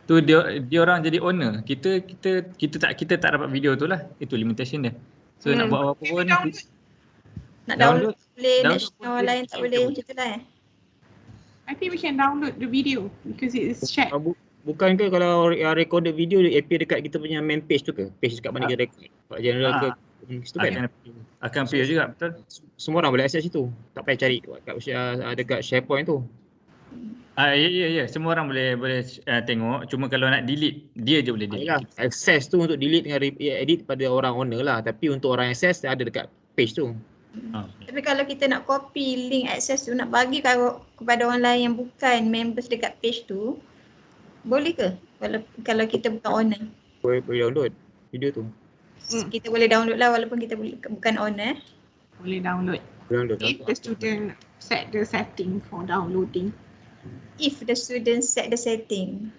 Tu dia orang jadi owner. Kita tak dapat video tu lah. Itu limitation dia. So nak buat apa pun nak download boleh, nak share lain tak boleh macam tu lah. I think we can download the video because it is shared. Bukan ke kalau recorded video dia appear dekat kita punya main page tu ke? Page dekat mana kita record? Kat general ke? Situ kan? Akan appear juga, betul. Semua orang boleh access situ. Tak payah cari kat dekat SharePoint tu. Ya. Semua orang boleh tengok. Cuma kalau nak delete, dia je boleh delete. Yalah, access tu untuk delete dengan edit pada orang owner lah. Tapi untuk orang access ada dekat page tu. Tapi kalau kita nak copy link access tu, nak bagi kepada orang lain yang bukan members dekat page tu, boleh ke? Kalau kita bukan owner. Boleh download video tu. Kita boleh download lah walaupun kita bukan owner. Boleh download. If the student set the setting for downloading. If the student set the setting.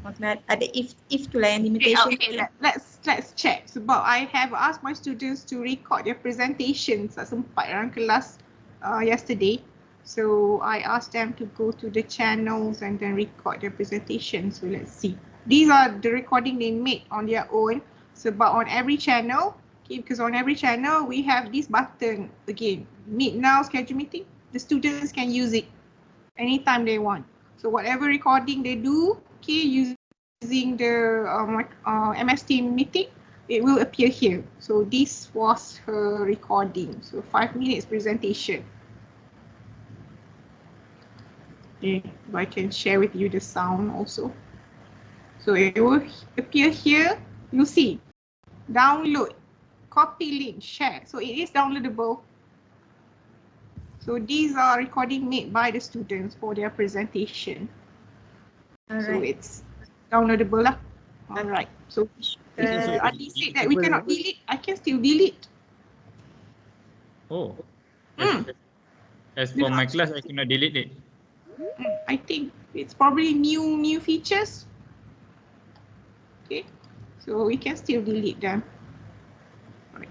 Maksudnya ada if tu lah yang Okay, limitation. let's check. Sebab I have asked my students to record their presentations. Tak sempat dalam kelas yesterday. So I asked them to go to the channels and then record their presentation. So let's see. These are the recording they made on their own. Sebab on every channel, okay, because on every channel we have this button again. Meet now, schedule meeting. The students can use it anytime they want. So whatever recording they do, okay, using the MS Team meeting, it will appear here. So this was her recording. So 5 minutes presentation. Okay, I can share with you the sound also. So it will appear here. You see, download, copy link, share. So it is downloadable. So these are recording made by the students for their presentation. So it's downloadable lah. Alright. So Adi said that we cannot delete. I can still delete. Oh. As for my class, I cannot delete it. I think it's probably new features. Okay. So we can still delete them.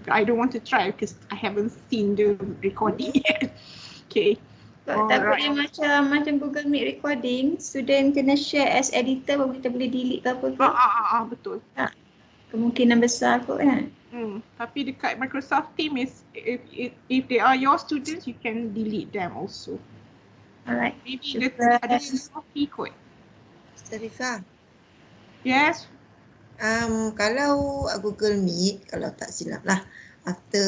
I don't want to try because I haven't seen the recording yet. Okay. Tapi macam Google Meet recording, student kena share as editor baru kita boleh delete ke apa ke? Betul. Kemungkinan besar kot kan. Tapi dekat Microsoft Team is if they are your students, you can delete them also. Alright. Maybe ada copy kot. Sarifah. Yes. Kalau Google Meet, kalau tak silap lah, after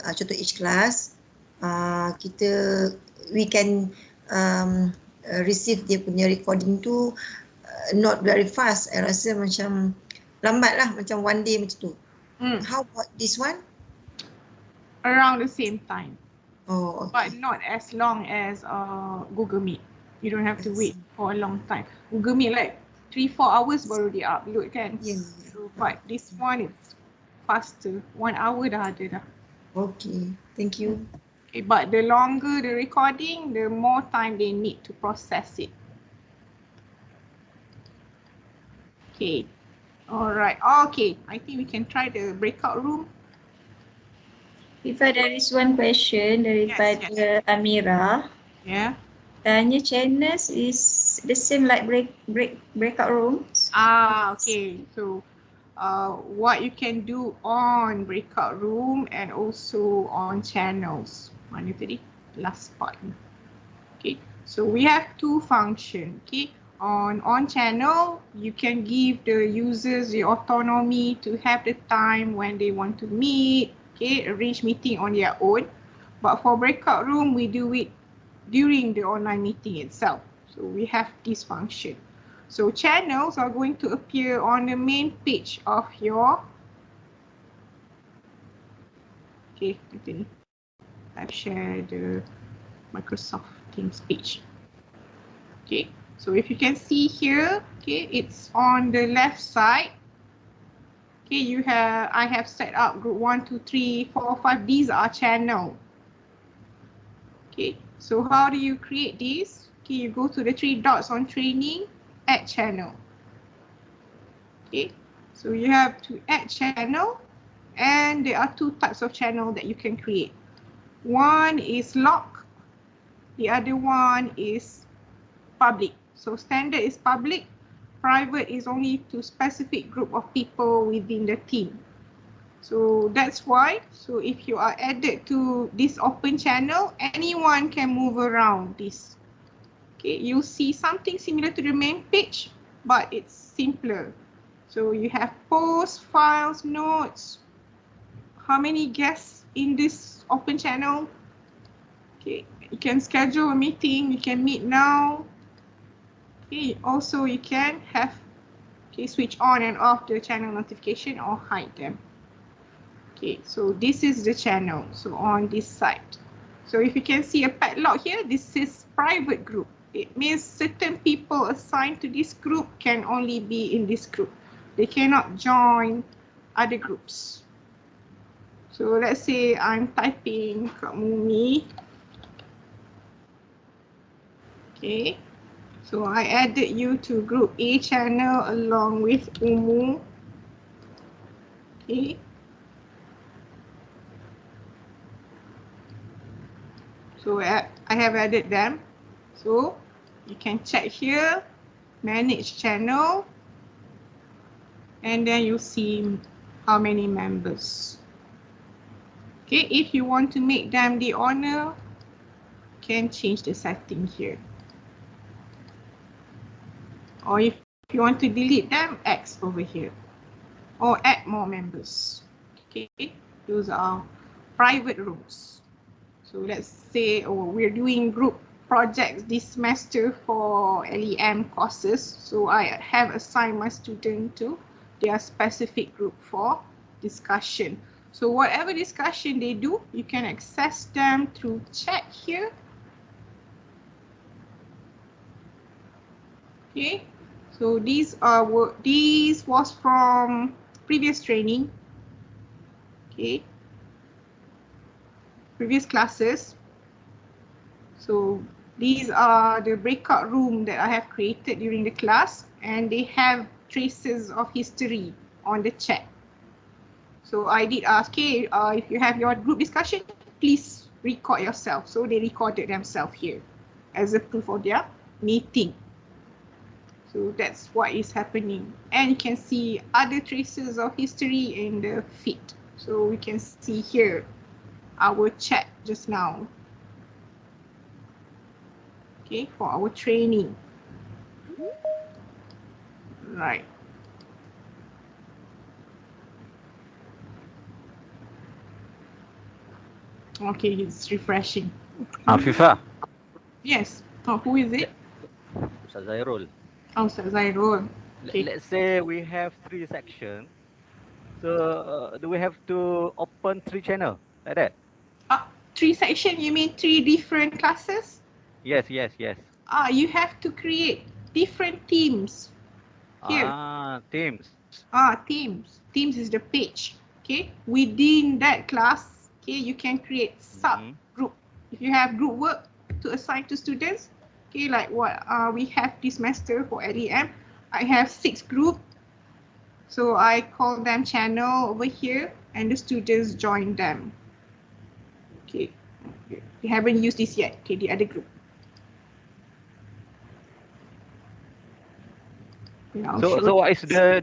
contoh each class, we can receive dia punya recording tu not very fast. I rasa macam lambat lah, macam one day macam tu. How about this one? Around the same time. Oh, okay. But not as long as Google Meet. You don't have to wait for a long time. Google Meet like 3-4 hours baru dia upload kan. So, but this one is faster. 1 hour dah ada dah. Okay, thank you. Okay, but the longer the recording, the more time they need to process it. Okay. Alright. Okay. I think we can try the breakout room. If there is one question daripada Amira. Yeah. Tanya channels is the same like breakout rooms. Okay. So what you can do on breakout room and also on channels. Mana tadi? Last part. Okay. So we have two functions. Okay. On channel, you can give the users the autonomy to have the time when they want to meet. Okay, arrange meeting on their own. But for breakout room, we do it during the online meeting itself. So we have this function. So channels are going to appear on the main page of your. Okay, continue. I've shared the Microsoft Teams page. Okay, so if you can see here, okay, it's on the left side. Okay, I have set up group 1, 2, 3, 4, 5. These are channel. Okay, so how do you create this? Okay, you go to the 3 dots on training, add channel. Okay, so you have to add channel, and there are 2 types of channel that you can create. One is lock, the other one is public. So standard is public. Private is only to specific group of people within the team. So that's why, so if you are added to this open channel, anyone can move around this. Okay, you'll see something similar to the main page, but it's simpler. So you have posts, files, notes, how many guests in this open channel. Okay, you can schedule a meeting, you can meet now. Okay, also you can have switch on and off the channel notification or hide them. Okay, so this is the channel. So on this side. So if you can see a padlock here, this is private group. It means certain people assigned to this group can only be in this group. They cannot join other groups. So let's say I'm typing Kak Mumi. Okay, so I added you to group A channel along with Umu. Okay. So I have added them. So you can check here, manage channel, and then you see how many members. Okay, if you want to make them the owner, you can change the setting here. Or if you want to delete them, X over here. Or add more members. Okay, those are private rooms. So let's say we're doing group projects this semester for LEM courses. So I have assigned my student to their specific group for discussion. So whatever discussion they do, you can access them through chat here. Okay, so these was from previous training. Okay, previous classes. So these are the breakout room that I have created during the class, and they have traces of history on the chat. So I did ask, okay, if you have your group discussion, please record yourself. So they recorded themselves here as a proof of their meeting. So that's what is happening. And you can see other traces of history in the feed. So we can see here our chat just now. Okay, for our training. Right. Okay, it's refreshing. Afifah. Yes. Oh, who is it? Ustaz Zairul. Oh, Ustaz Zairul. Okay. Let's say we have 3 sections. So do we have to open 3 channel like that? 3 sections, you mean 3 different classes? Yes. You have to create different teams. Here. Teams. Teams. Teams is the page. Okay. Within that class, okay, you can create subgroup. If you have group work to assign to students, okay, like what we have this semester for LEM, I have 6 groups. So I call them channel over here, and the students join them. Okay. We haven't used this yet. Okay, the other group. So what is the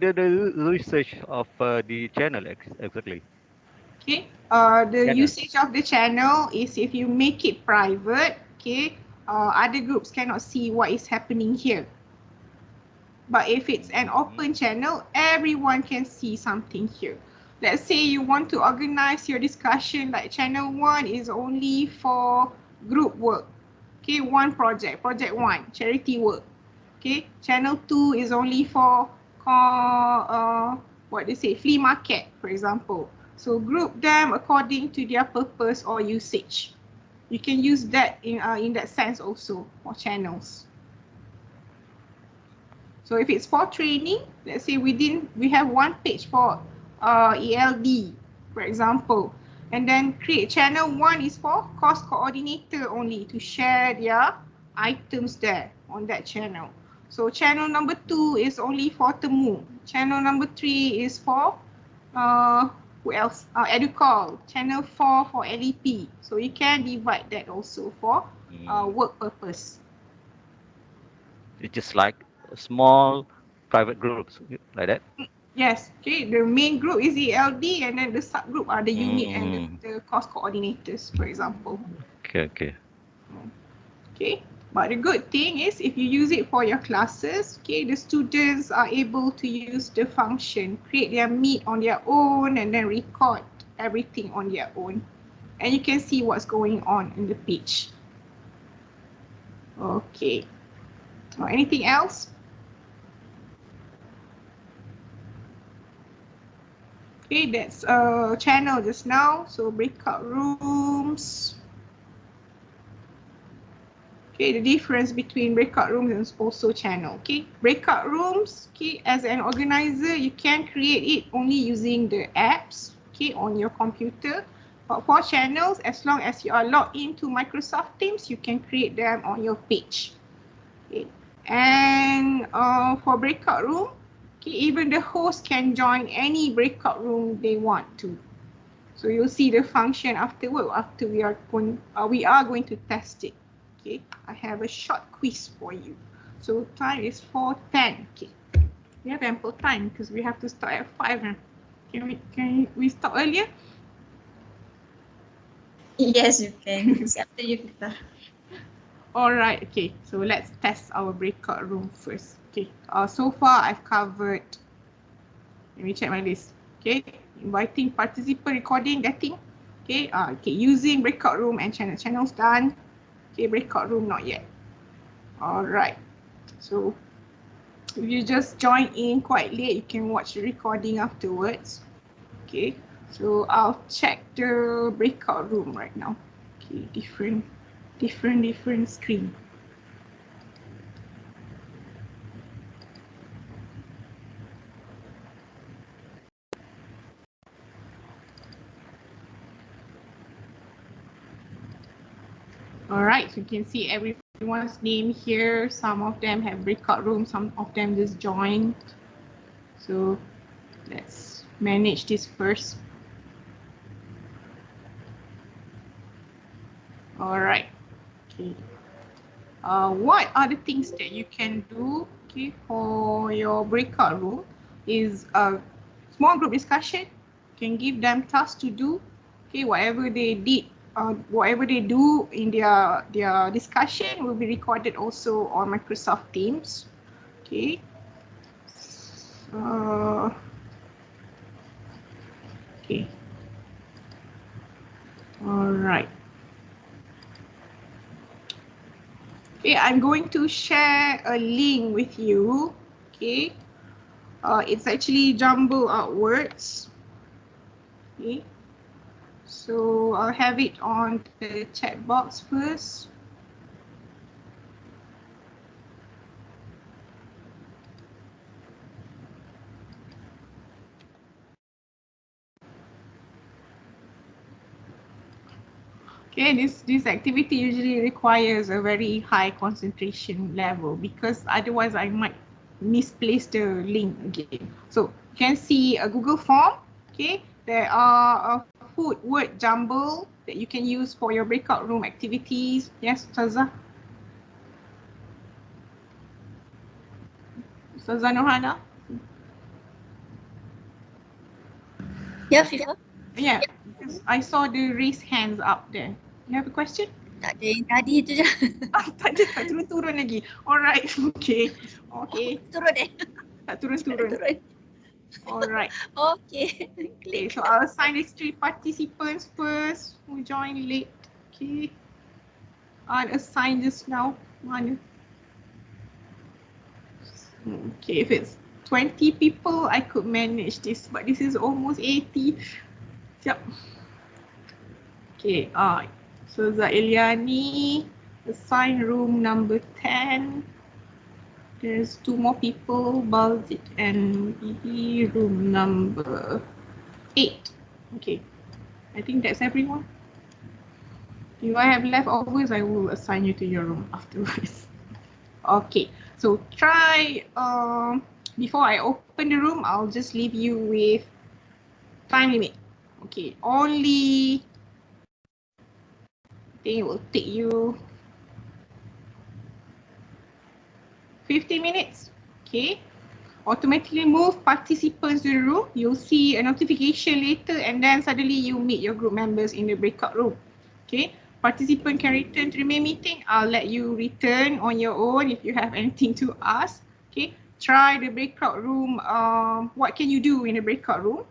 usage of the channel exactly? Okay, the usage of the channel is if you make it private, okay, other groups cannot see what is happening here. But if it's an open channel, everyone can see something here. Let's say you want to organize your discussion, like channel 1 is only for group work. Okay, one project 1, charity work. Okay, channel 2 is only for flea market, for example. So group them according to their purpose or usage. You can use that in that sense also for channels. So if it's for training, let's say we have one page for ELD, for example, and then create channel 1 is for course coordinator only to share their items there on that channel. So channel number 2 is only for temu. Channel number 3 is for who else? Educall. Channel 4 for LEP. So you can divide that also for work purpose. It's just like small private groups like that. Yes. Okay. The main group is ELD, and then the subgroup are the unit and the course coordinators, for example. Okay. Okay. But the good thing is if you use it for your classes, okay, the students are able to use the function, create their meet on their own and then record everything on their own. And you can see what's going on in the page. Okay. Or anything else? Okay, that's a channel just now. So breakout rooms. Okay, the difference between breakout rooms and also channel. Okay, breakout rooms, okay, as an organizer, you can create it only using the apps, okay, on your computer. But for channels, as long as you are logged into Microsoft Teams, you can create them on your page. Okay, and for breakout room, okay, even the host can join any breakout room they want to. So you'll see the function afterward after we are going to test it. Okay, I have a short quiz for you. So time is 4:10. Okay, we have ample time because we have to start at 5. Can we start earlier? Yes, you can. It's up to you, Fifa. All right. Okay, so let's test our breakout room first. Okay, so far I've covered. Let me check my list. Okay, inviting participant, recording, getting. Okay, okay, using breakout room and channels done. Okay, breakout room not yet. All right. So if you just join in quite late, you can watch the recording afterwards. Okay. So I'll check the breakout room right now. Okay, different screen. All right, so you can see everyone's name here. Some of them have breakout rooms, some of them just joined. So let's manage this first. All right. Okay. What are the things that you can do, okay, for your breakout room is a small group discussion. You can give them tasks to do, okay, whatever they did, whatever they do in their discussion will be recorded also on Microsoft Teams. Okay. Okay. All right. Okay, I'm going to share a link with you. Okay. It's actually jumble out words. Okay. So I'll have it on the chat box first. Okay, this activity usually requires a very high concentration level because otherwise I might misplace the link again. So you can see a Google form. Okay, there are a food word jumble that you can use for your breakout room activities. Yes, Ustazah? Ustazah Nurhana? Yeah, Fifa. Yeah, because I saw the raised hands up there. You have a question? Tak ada yang tadi tu je. Tak ada, tak turun-turun lagi. Alright, okay. Okay. Turun eh. Tak turun-turun. Alright. Okay. Okay, so I'll assign these 3 participants first who joined late. Okay. I'll assign just now. Mana? Okay, if it's 20 people, I could manage this, but this is almost 80. Yep. Okay, so Zailiani, assign room number 10. There's 2 more people, Balzit and Bibi, room number 8. Okay, I think that's everyone. If I have leftovers, I will assign you to your room afterwards. Okay, so try, before I open the room, I'll just leave you with time limit. Okay, only, I think it will take you 50 minutes. Okay, automatically move participants to the room. You'll see a notification later and then suddenly you meet your group members in the breakout room. Okay, participant can return to the main meeting. I'll let you return on your own if you have anything to ask. Okay, try the breakout room. What can you do in the breakout room?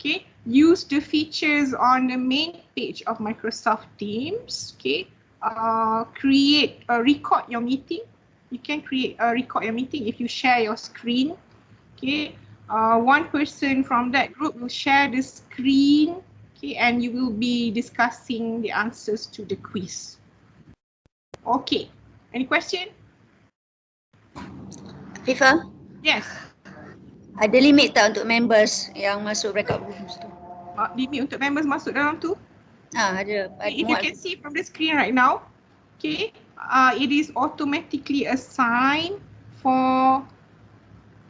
Okay, use the features on the main page of Microsoft Teams. Okay, record your meeting. You can record your meeting if you share your screen. Okay, one person from that group will share the screen. Okay, and you will be discussing the answers to the quiz. Okay, any question? Fifa, Yes. ada limit tak untuk members yang masuk breakout rooms tu? Limit untuk members masuk dalam tu? Ada. If you can see from the screen right now, okay, it is automatically assigned for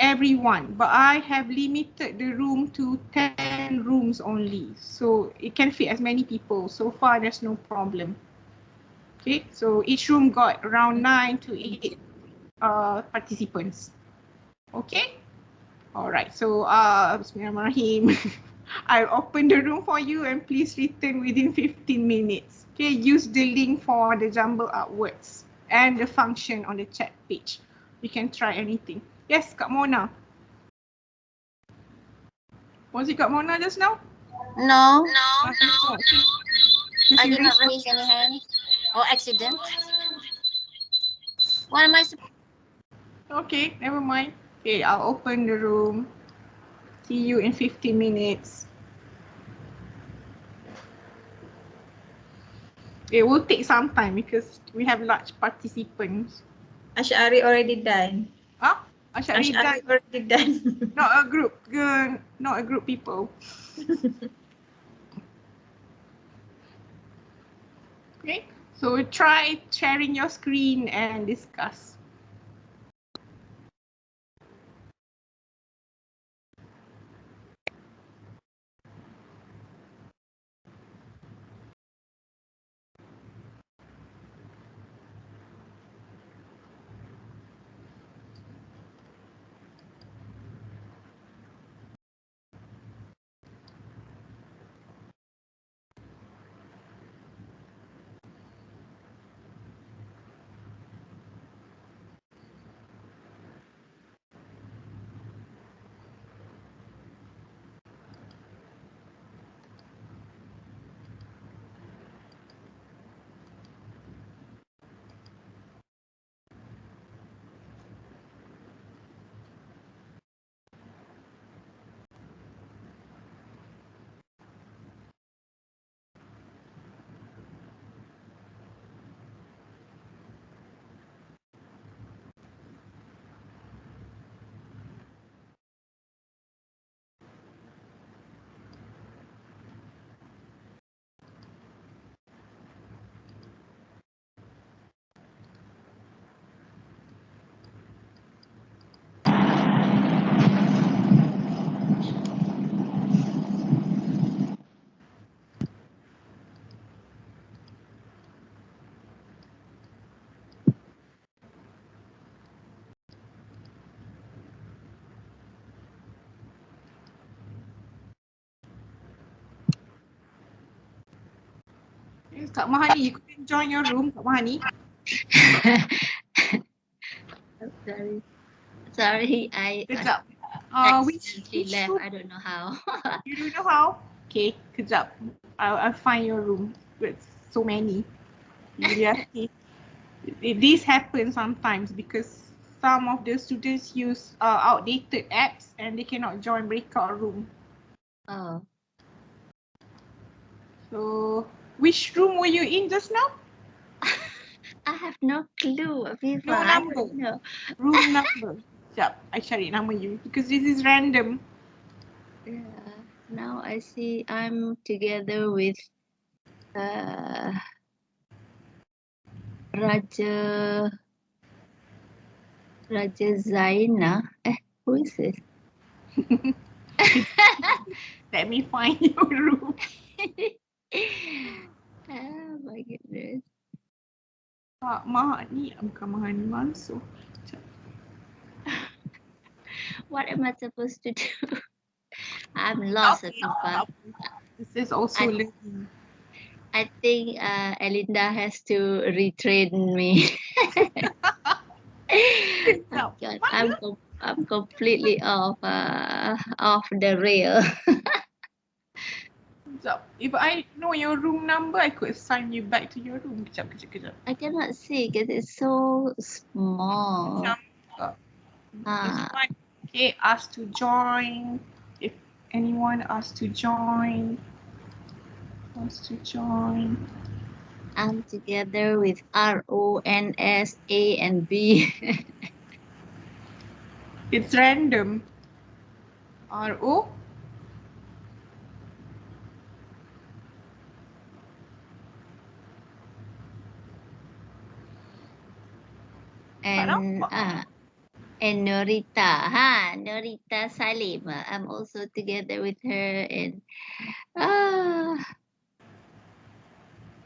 everyone, but I have limited the room to 10 rooms only, so it can fit as many people. So far, there's no problem. Okay, so each room got around 9 to 8 participants. Okay, all right. So Bismillahirrahmanirrahim. I'll open the room for you and please return within 15 minutes. Okay, use the link for the jumble upwards and the function on the chat page. You can try anything. Yes, Kak Mona. Was it Kak Mona just now? No. Okay. I did not raise any hand or accident. What am I supposed? Okay, never mind. Okay, I'll open the room. See you in 15 minutes. It will take some time because we have large participants. Ash'ari already done. Huh? Ash'ari already done. Not a group, not a group people. Okay, so try sharing your screen and discuss. Kak Mahani, you couldn't join your room, Kak Mahani. Sorry, I Kejap. accidentally left. I don't know how. You don't know how? Okay, kejap. I'll find your room. With so many. This happens sometimes because some of the students use outdated apps and they cannot join breakout room. Oh. So, which room were you in just now? I have no clue, Afifa. No number. I don't know. Room number. Sekejap, I cari nama you because this is random. Yeah. Now I see I'm together with Raja Zaina. Who is this? Let me find your room. Oh my goodness. Kak Mahani, bukan Mahani Mansur. What am I supposed to do? I'm lost, Afifa. This is also learning. I think Elinda has to retrain me. So, God, I'm completely off the rail. so if I know your room number, I could assign you back to your room. Kejap. I cannot see because it's so small. This one, okay, ask to join. If anyone asks to join, I'm together with RONS A and B. It's random. RO. And Norita, Norita Salim. I'm also together with her and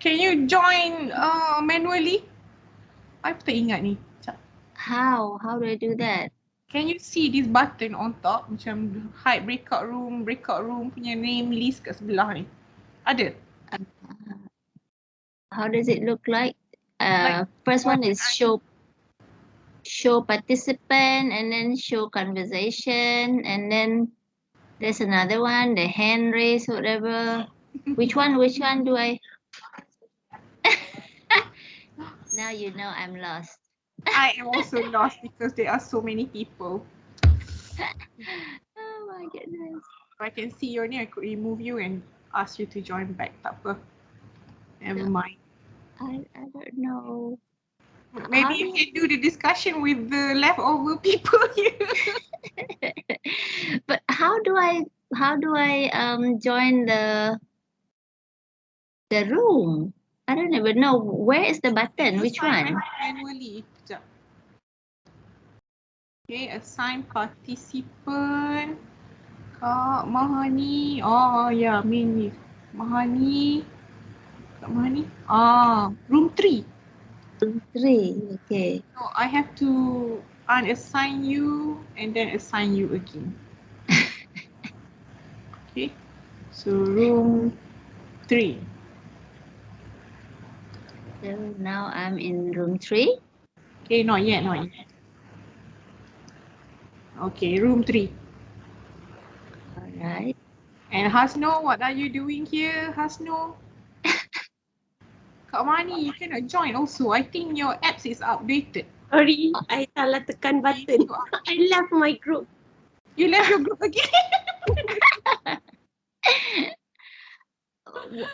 Can you join manually? I tak ingat ni. How do I do that? Can you see this button on top macam hide breakout room punya name list kat sebelah ni? Ada? How does it look like? First one is show participant and then show conversation and then there's another one, the hand raise, whatever. Which one do I? Now you know I'm lost. I am also lost because there are so many people. Oh my goodness. If I can see your name, I could remove you and ask you to join back. Tak apa. Never mind. I don't know. Maybe you can do the discussion with the leftover people here. But how do I join the room? I don't even know. Where is the button? Which one? Manually. Sekejap. Okay, assign participant. Kak Mahani. Oh yeah, main ni. Mahani. Kak Mahani. Room 3. Room 3, okay. So I have to unassign you and then assign you again. Okay. So room 3. So now I'm in room 3. Okay, not yet. Okay, room 3. Alright. And Hasno, what are you doing here, Hasno? Kak Mani, you cannot join also. I think your apps is outdated. Sorry, I salah tekan button. I left my group. You left your group again?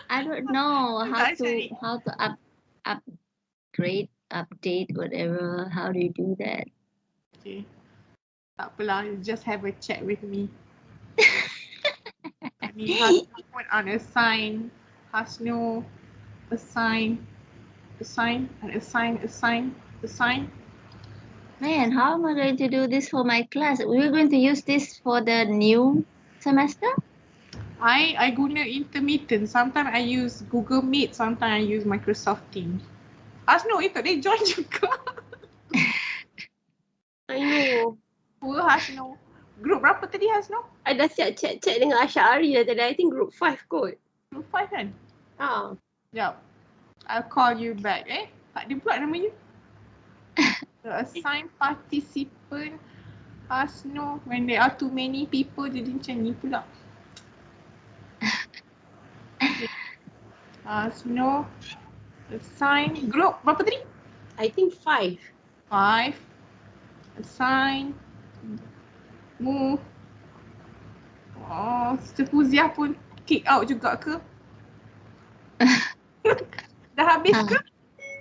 I don't know how to upgrade, update, whatever. How do you do that? Okay. Tak apalah, just have a chat with me. I mean, Hasno put unassign. Hasno, assign. Man, how am I going to do this for my class? We're going to use this for the new semester? I guna intermittent. Sometimes I use Google Meet, sometimes I use Microsoft Teams. Hasno, itu dia join juga. I know. Poor Hasno. Group berapa tadi Hasno? I dah siap chat dengan Asyari dah tadi. I think group 5 kot. Group 5 kan? Sekejap. I'll call you back. Tak ada pula nama you. The assign participant Hasno. When there are too many people, jadi macam ni pula. Hasno. Assign. Group berapa tadi? I think 5. 5. Assign. Move. Oh, Sister Fuziah pun kick out juga ke? Dah habis ke?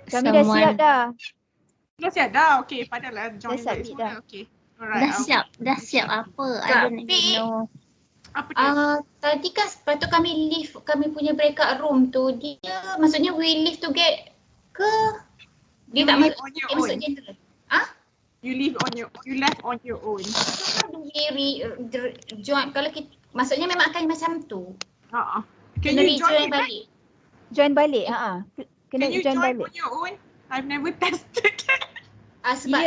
Kami dah siap dah. Dah siap dah. Okay, padahal join Dah back submit semua. dah. Okay. Alright. Dah siap apa? I don't even know. Apa dia? Tadi kan sepatut kami leave kami punya breakout room tu. Dia maksudnya we leave to get ke dia You tak leave masuk on your dia masuk own. general. You left on your own. How do we join kalau kita maksudnya memang akan macam tu. Can Kena you rejoin join balik. Join balik, Kena Can you join join balik. on your own? I've never tested. Sebab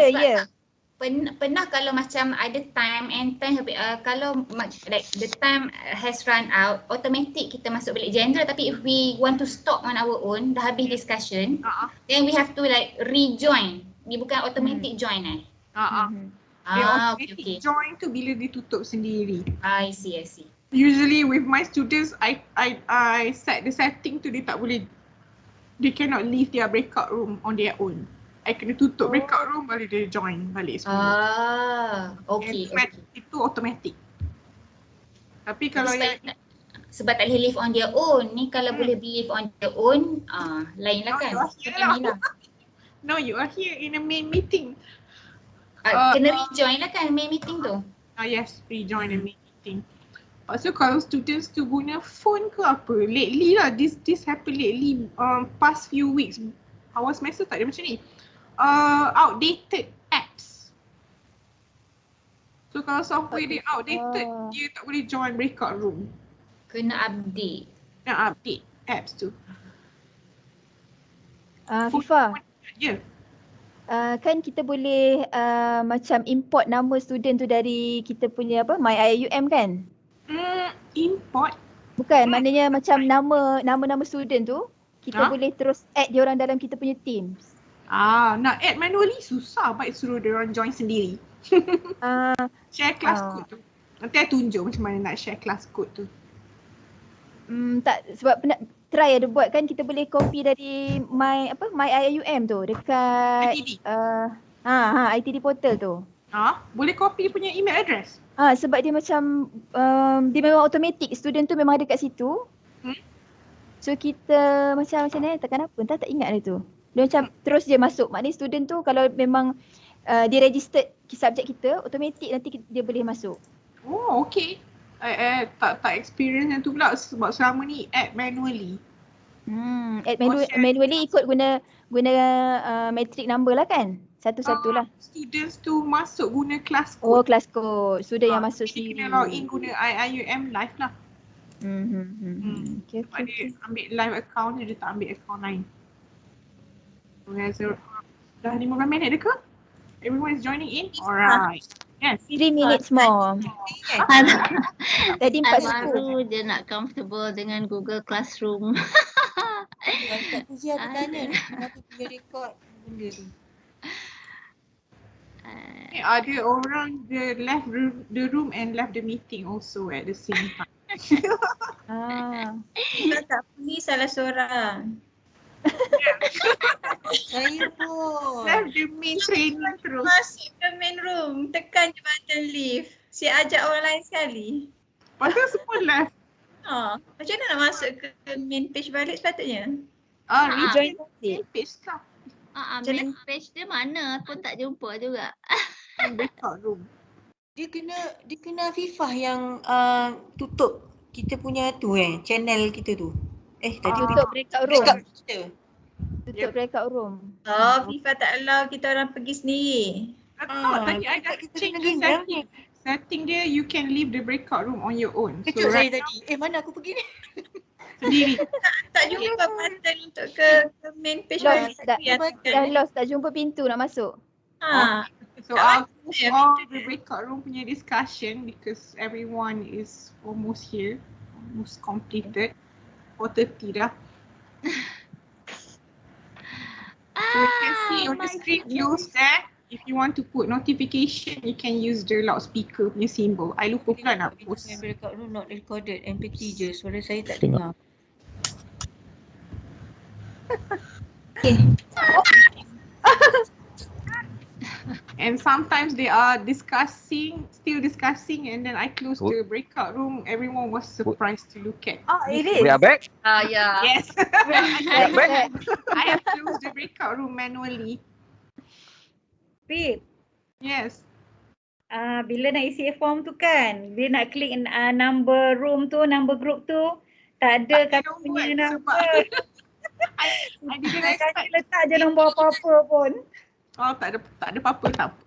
pernah kalau macam ada time and time kalau like the time has run out, automatic kita masuk balik general, tapi if we want to stop on our own, dah habis discussion, then we have to like rejoin. Ni bukan automatic join Dia okay, automatic join tu bila dia tutup sendiri. I see. Usually with my students, I set the setting tu dia tak boleh, they cannot leave their breakout room on their own. I kena tutup breakout room baru dia join balik semua. Okay. Itu automatic. Tapi kalau sebab tak boleh live on their own. Ni kalau boleh live on their own, lain lah kan. No, you are here in a main meeting. Kena rejoin lah kan main meeting tu. Yes, rejoin the main meeting. So kalau students tu guna phone ke apa, lately lah, this happen lately, past few weeks, awal semester tak ada macam ni. Outdated apps. So kalau software dia outdated, dia tak boleh join breakout room. Kena update. Kena update apps tu. Fifa. Ya. Kan kita boleh macam import nama student tu dari kita punya My IUM kan? Import? Bukan, maknanya macam nama student tu kita boleh terus add dia orang dalam kita punya teams. Nak add manually susah, baik suruh dia orang join sendiri. Share class code tu. Nanti I tunjuk macam mana nak share class code tu. Tak, sebab pernah try ada buat kan, kita boleh copy dari my IUM tu dekat ITD. ITD portal tu. Boleh copy punya email address. Sebab dia macam dia memang automatic, student tu memang ada kat situ. So kita macam mana tekan apa, tak ingat dia tu. Dia macam terus je masuk. Maknanya student tu kalau memang dia registered subjek kita, automatic nanti dia boleh masuk. Oh, okay. Tak experience yang tu pula sebab selama ni add manually. Add manually ikut guna metric number lah kan? Satu-satu lah. Students tu masuk guna class code. Oh, class code. Student yang masuk sendiri. Kena login guna IUM live lah. Okay. Dia ambil live account dia tak ambil account lain. Dah 15 minit dah ke? Everyone is joining in? Alright. Yes. 3 minutes more. Tadi 4 baru je nak comfortable dengan Google Classroom. Kak Puzia ada tanya ni, kenapa dia record benda tu? Ada orang dia left the room and left the meeting also at the same time. Kita tak pergi salah seorang. Saya pun. Left the main training terus. Masuk ke main room, tekan je button leave. Si ajak orang lain sekali. Pasal semua left. Macam mana nak masuk ke main page balik sepatutnya? Rejoin main page lah. Main page dia mana pun tak jumpa juga. Breakout room. Dia kena Fifah yang tutup kita punya tu channel kita tu. Tadi tutup breakout room. Kita. Tutup breakout room. Fifah tak allow kita orang pergi sendiri. Tadi I dah change the setting dia, you can leave the breakout room on your own. Kejut saya tadi. Mana aku pergi ni? Sendiri. Tak jumpa button untuk ke main page balik. Dah lost, tak jumpa pintu nak masuk. So I'll close all the breakout room punya discussion because everyone is almost here, almost completed. 4:30 dah. So you can see on the screen close there. If you want to put notification, you can use the loudspeaker punya symbol. I lupa pula nak post. Breakout room not recorded, MP3 je. Suara saya tak dengar. Okay. And sometimes they are still discussing, and then I close the breakout room. Everyone was surprised to look at. It is. We are back. Yeah. Yes. I have closed the breakout room manually. Pip. Yes. Bila nak isi form tu kan, bila nak klik number room tu, number group tu, tak ada kata punya number. I didn't expect. Letak je nombor apa-apa pun. Tak ada apa-apa, tak apa.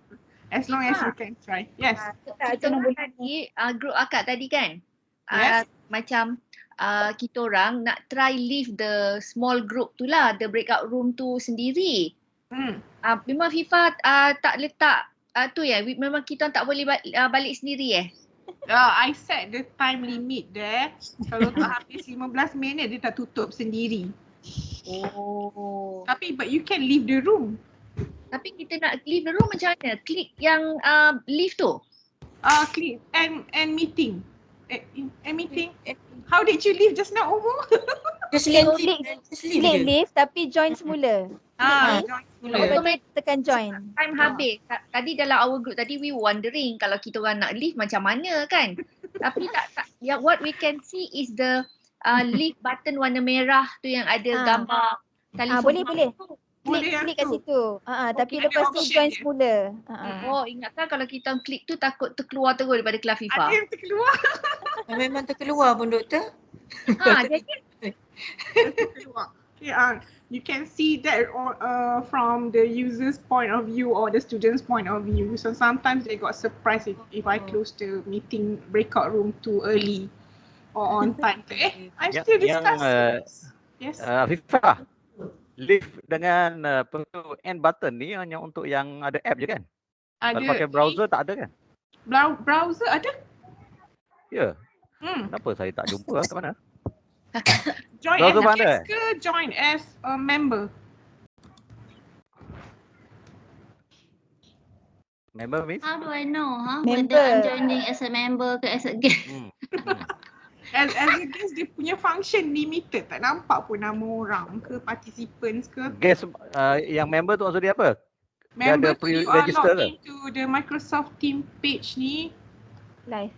As long as you can try. Yes. Kita orang tadi, group akak tadi kan, macam kita orang nak try leave the small group tu lah, the breakout room tu sendiri. Memang FIFA tak letak tu ya, memang kita tak boleh balik sendiri I set the time limit there. Kalau tak habis 15 minit dia tak tutup sendiri. Oh. Tapi but you can leave the room. Tapi kita nak leave the room macam mana? Klik yang leave tu. Click and meeting. And meeting. How did you leave just now, Umu? Just Klik leave tapi join semula. Join semula. Automatic tekan join. Time habis. Tadi dalam our group tadi we wondering kalau kita orang nak leave macam mana kan. Tapi tak yang what we can see is the leave button warna merah tu yang ada gambar telefon. Boleh. Klik kat situ. Tapi lepas tu join semula. Oh, ingatkan kalau kita klik tu takut terkeluar terus daripada kelas FIFA. Ada yang terkeluar. Memang terkeluar pun doktor. Jadi terkeluar. Okay, you can see that from the user's point of view or the student's point of view. So sometimes they got surprised if I close the meeting breakout room too early or on time. I'm still discussing. Yes. FIFA, leave dengan end button ni hanya untuk yang ada app je kan? Ada. Kalau pakai browser tak ada kan? Browser ada? Ya. Kenapa saya tak jumpa kat mana? Join browser as mana? guest ke join as a member? Member means? How do I know Member. whether I'm joining as a member ke as a guest? As a guest dia punya function limited, tak nampak pun nama orang ke participants ke. Guest yang member tu maksud dia apa? Member dia ada tu you are pre-register logged into the Microsoft Team page ni. Live.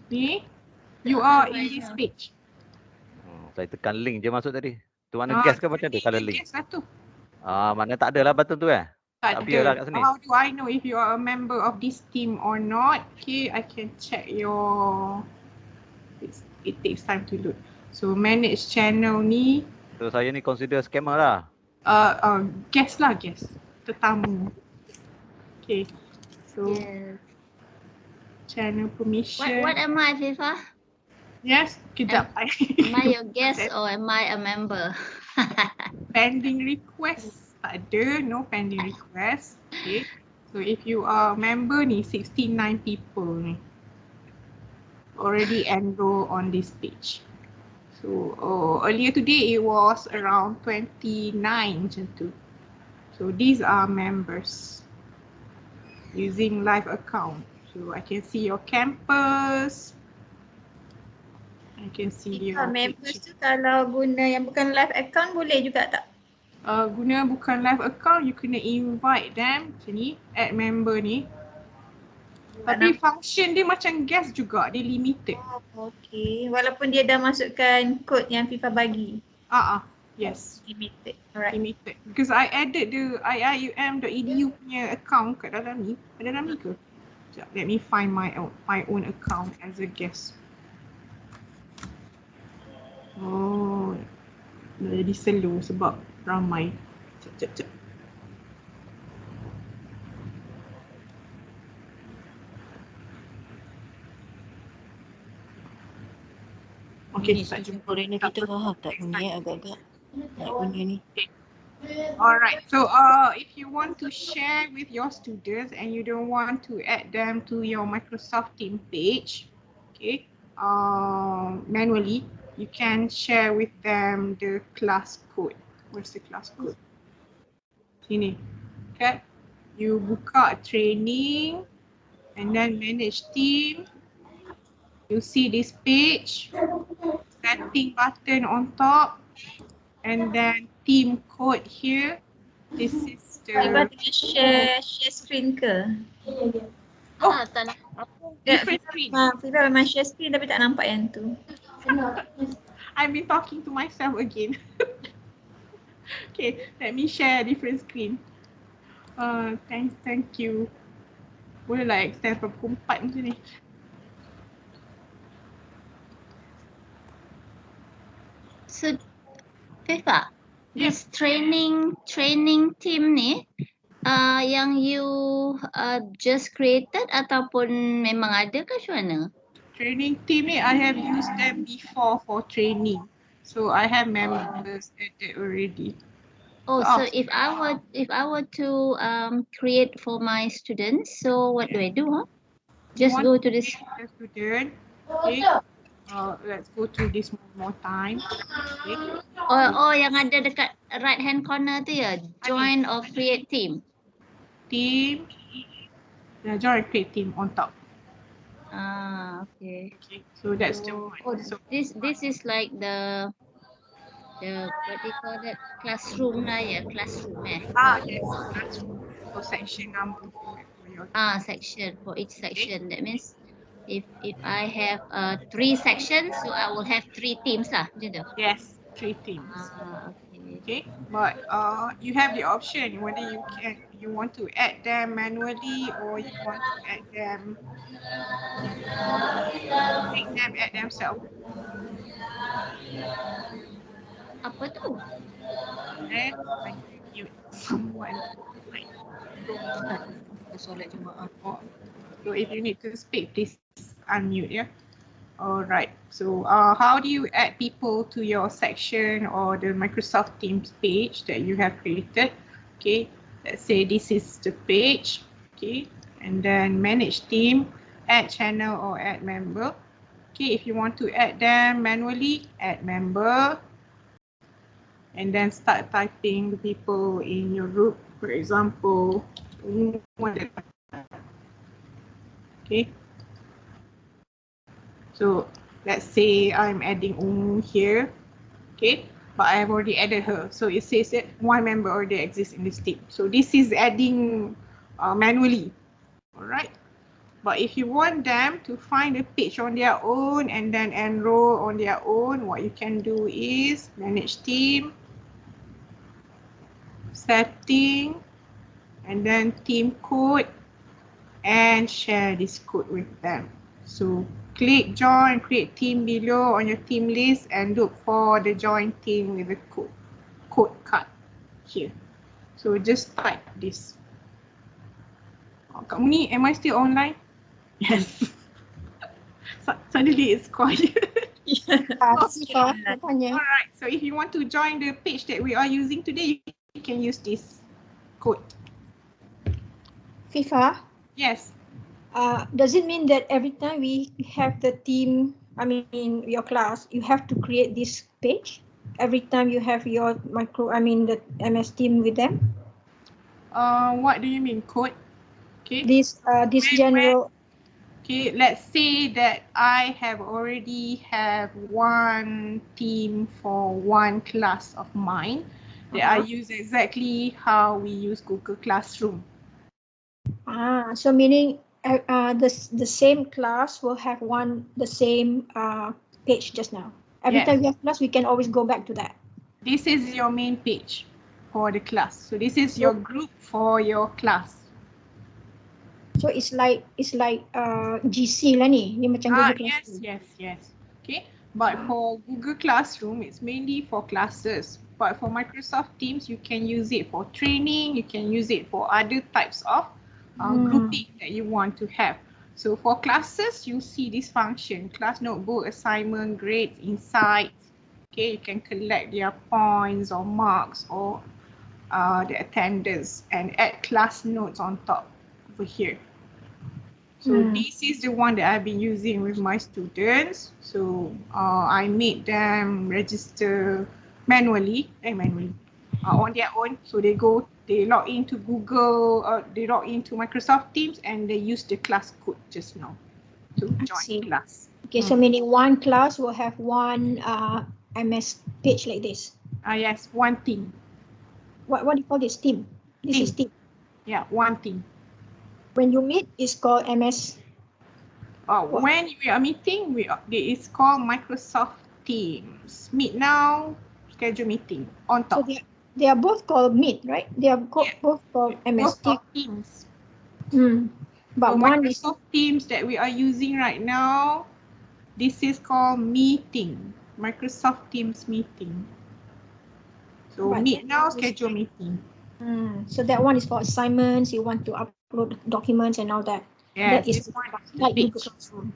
Ni you are in this page. Saya tekan link je masuk tadi. Tu mana guest ke macam tu kalau link? Guest lah tu. Mana tak ada lah button tu Tak appear lah ada. kat sini. How do I know if you are a member of this team or not? Okay, I can check your. It takes time to load. So manage channel ni. So saya ni consider scammer lah. Guest lah, guest. Tetamu. Okay. So channel permission. What am I, FIFA? Yes, kejap. Am I your guest or am I a member? Pending request. Tak ada, no pending request. Okay. So if you are a member ni, 69 people ni already enroll on this page. So earlier today it was around 29 macam tu. So these are members using live account. So I can see your campus. I can see your members tu kalau guna yang bukan live account boleh juga tak? Guna bukan live account, you kena invite them macam ni, add member ni. Tapi function dia macam guest juga, dia limited. Okay, walaupun dia dah masukkan kod yang FIFA bagi. Yes. Limited. Alright. Limited. Because I added the iium.edu punya account kat dalam ni. Kat dalam ni ke? Sekejap, let me find my own account as a guest. Dah jadi slow sebab ramai. Sekejap. Okay, tak jumpa Rena kita faham tak bunyi agak-agak nak bunyi ni. Alright, so if you want to share with your students and you don't want to add them to your Microsoft Team page, okay, manually, you can share with them the class code. Where's the class code? Sini. Okay, you buka training and then manage team. You see this page, setting button on top, and then team code here. This is the. Tiba share screen ke? Tak nak. Different screen. Tiba memang share screen tapi tak nampak yang tu. I've been talking to myself again. Okay, let me share a different screen. Thank you. Boleh lah extend pukul 4 macam ni. So, FIFA, this training team ni yang you just created ataupun memang ada ke macam mana? Training team ni I have used them before for training. So I have members added already. Oh, Oh, so if I were to create for my students, so what do I do? Huh? you Just want go to to this. create a student, okay? Let's go through this one more time. Okay. Oh, yang ada dekat right hand corner tu ya, join or create team. Team. Yeah, join create team on top. Okay. Okay. So that's the one. Oh, So this is like the what do you call that, classroom lah ya, classroom yes, classroom. So section number for your section for each section. That means if I have 3 sections, so I will have 3 teams lah, macam tu. Yes, 3 teams. Okay. Okay, but you have the option whether you want to add them manually or you want to add them make them add themselves. Apa tu? And I mute someone. Solat Jumaat. So if you need to speak, please unmute. Yeah. All right. So how do you add people to your section or the Microsoft Teams page that you have created? Okay. Let's say this is the page. Okay. And then manage team, add channel or add member. Okay. If you want to add them manually, add member. And then start typing the people in your group. For example, okay. So let's say I'm adding here, okay, but I have already added her. So it says that one member already exists in this team. So this is adding manually, all right. But if you want them to find a page on their own and then enroll on their own, what you can do is manage team, setting, and then team code, and share this code with them. So click join, create team below on your team list and look for the join team with the code card here. So just type this. Kak Muni, am I still online? Yes. Suddenly it's quiet. Alright, so if you want to join the page that we are using today, you can use this code. FIFA? Yes. Does it mean that every time we have the team, I mean your class, you have to create this page? Every time you have your the MS team with them? What do you mean code? Okay. This general. Okay, let's say that I have already have one team for one class of mine that I use exactly how we use Google Classroom. So meaning the same class will have the same page just now. Every time we have class, we can always go back to that. This is your main page for the class. So this is your group for your class. So it's like GC lah ni. Ni macam Google Classroom. Yes. Okay. But for Google Classroom, it's mainly for classes. But for Microsoft Teams, you can use it for training. You can use it for other types of grouping that you want to have. So for classes, you see this function, class notebook, assignment, grades, insights. Okay, you can collect their points or marks or the attendance and add class notes on top over here. So this is the one that I've been using with my students. So I made them register manually on their own. So they log into Google, they log into Microsoft Teams and they use the class code just now to join class. Okay, so meaning one class will have one MS page like this. Yes, one team. What do you call this team? This is team. Yeah, one team. When you meet, it's called MS. When we are meeting, it's called Microsoft Teams. Meet now, schedule meeting on top. So they are both called Meet, right? They are both called MS Teams. But so one Microsoft Teams that we are using right now, this is called Meeting. Microsoft Teams Meeting. So meet now, schedule meeting. So that one is for assignments. You want to upload documents and all that. Yes, that is this one is the like page. Google Classroom.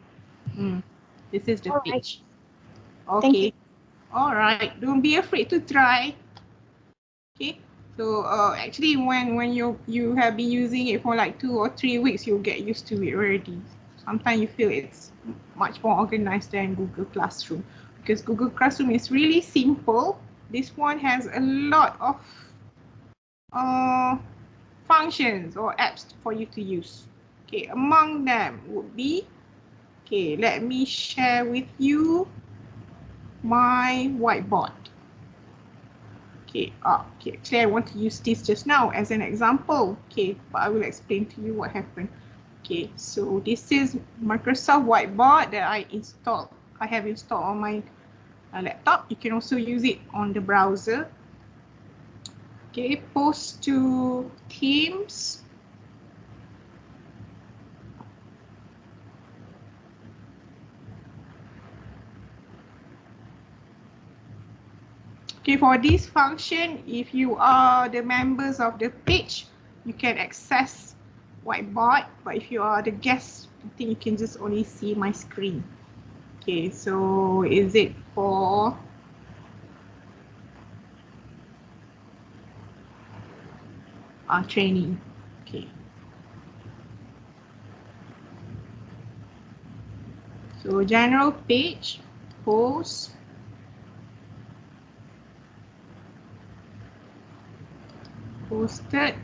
This is the page. Okay. All right. Don't be afraid to try. Okay. So actually when you have been using it for like 2 or 3 weeks, you'll get used to it already. Sometimes you feel it's much more organized than Google Classroom, because Google Classroom is really simple. This one has a lot of functions or apps for you to use. Okay, among them would be, okay, let me share with you my whiteboard. Okay, okay, actually I want to use this just now as an example. Okay, but I will explain to you what happened. Okay, so this is Microsoft Whiteboard that I have installed on my laptop. You can also use it on the browser. Okay, post to Teams. Okay, for this function, if you are the members of the page, you can access whiteboard, but if you are the guest, I think you can just only see my screen. Okay, so is it for training? Okay. So general page, post, posted.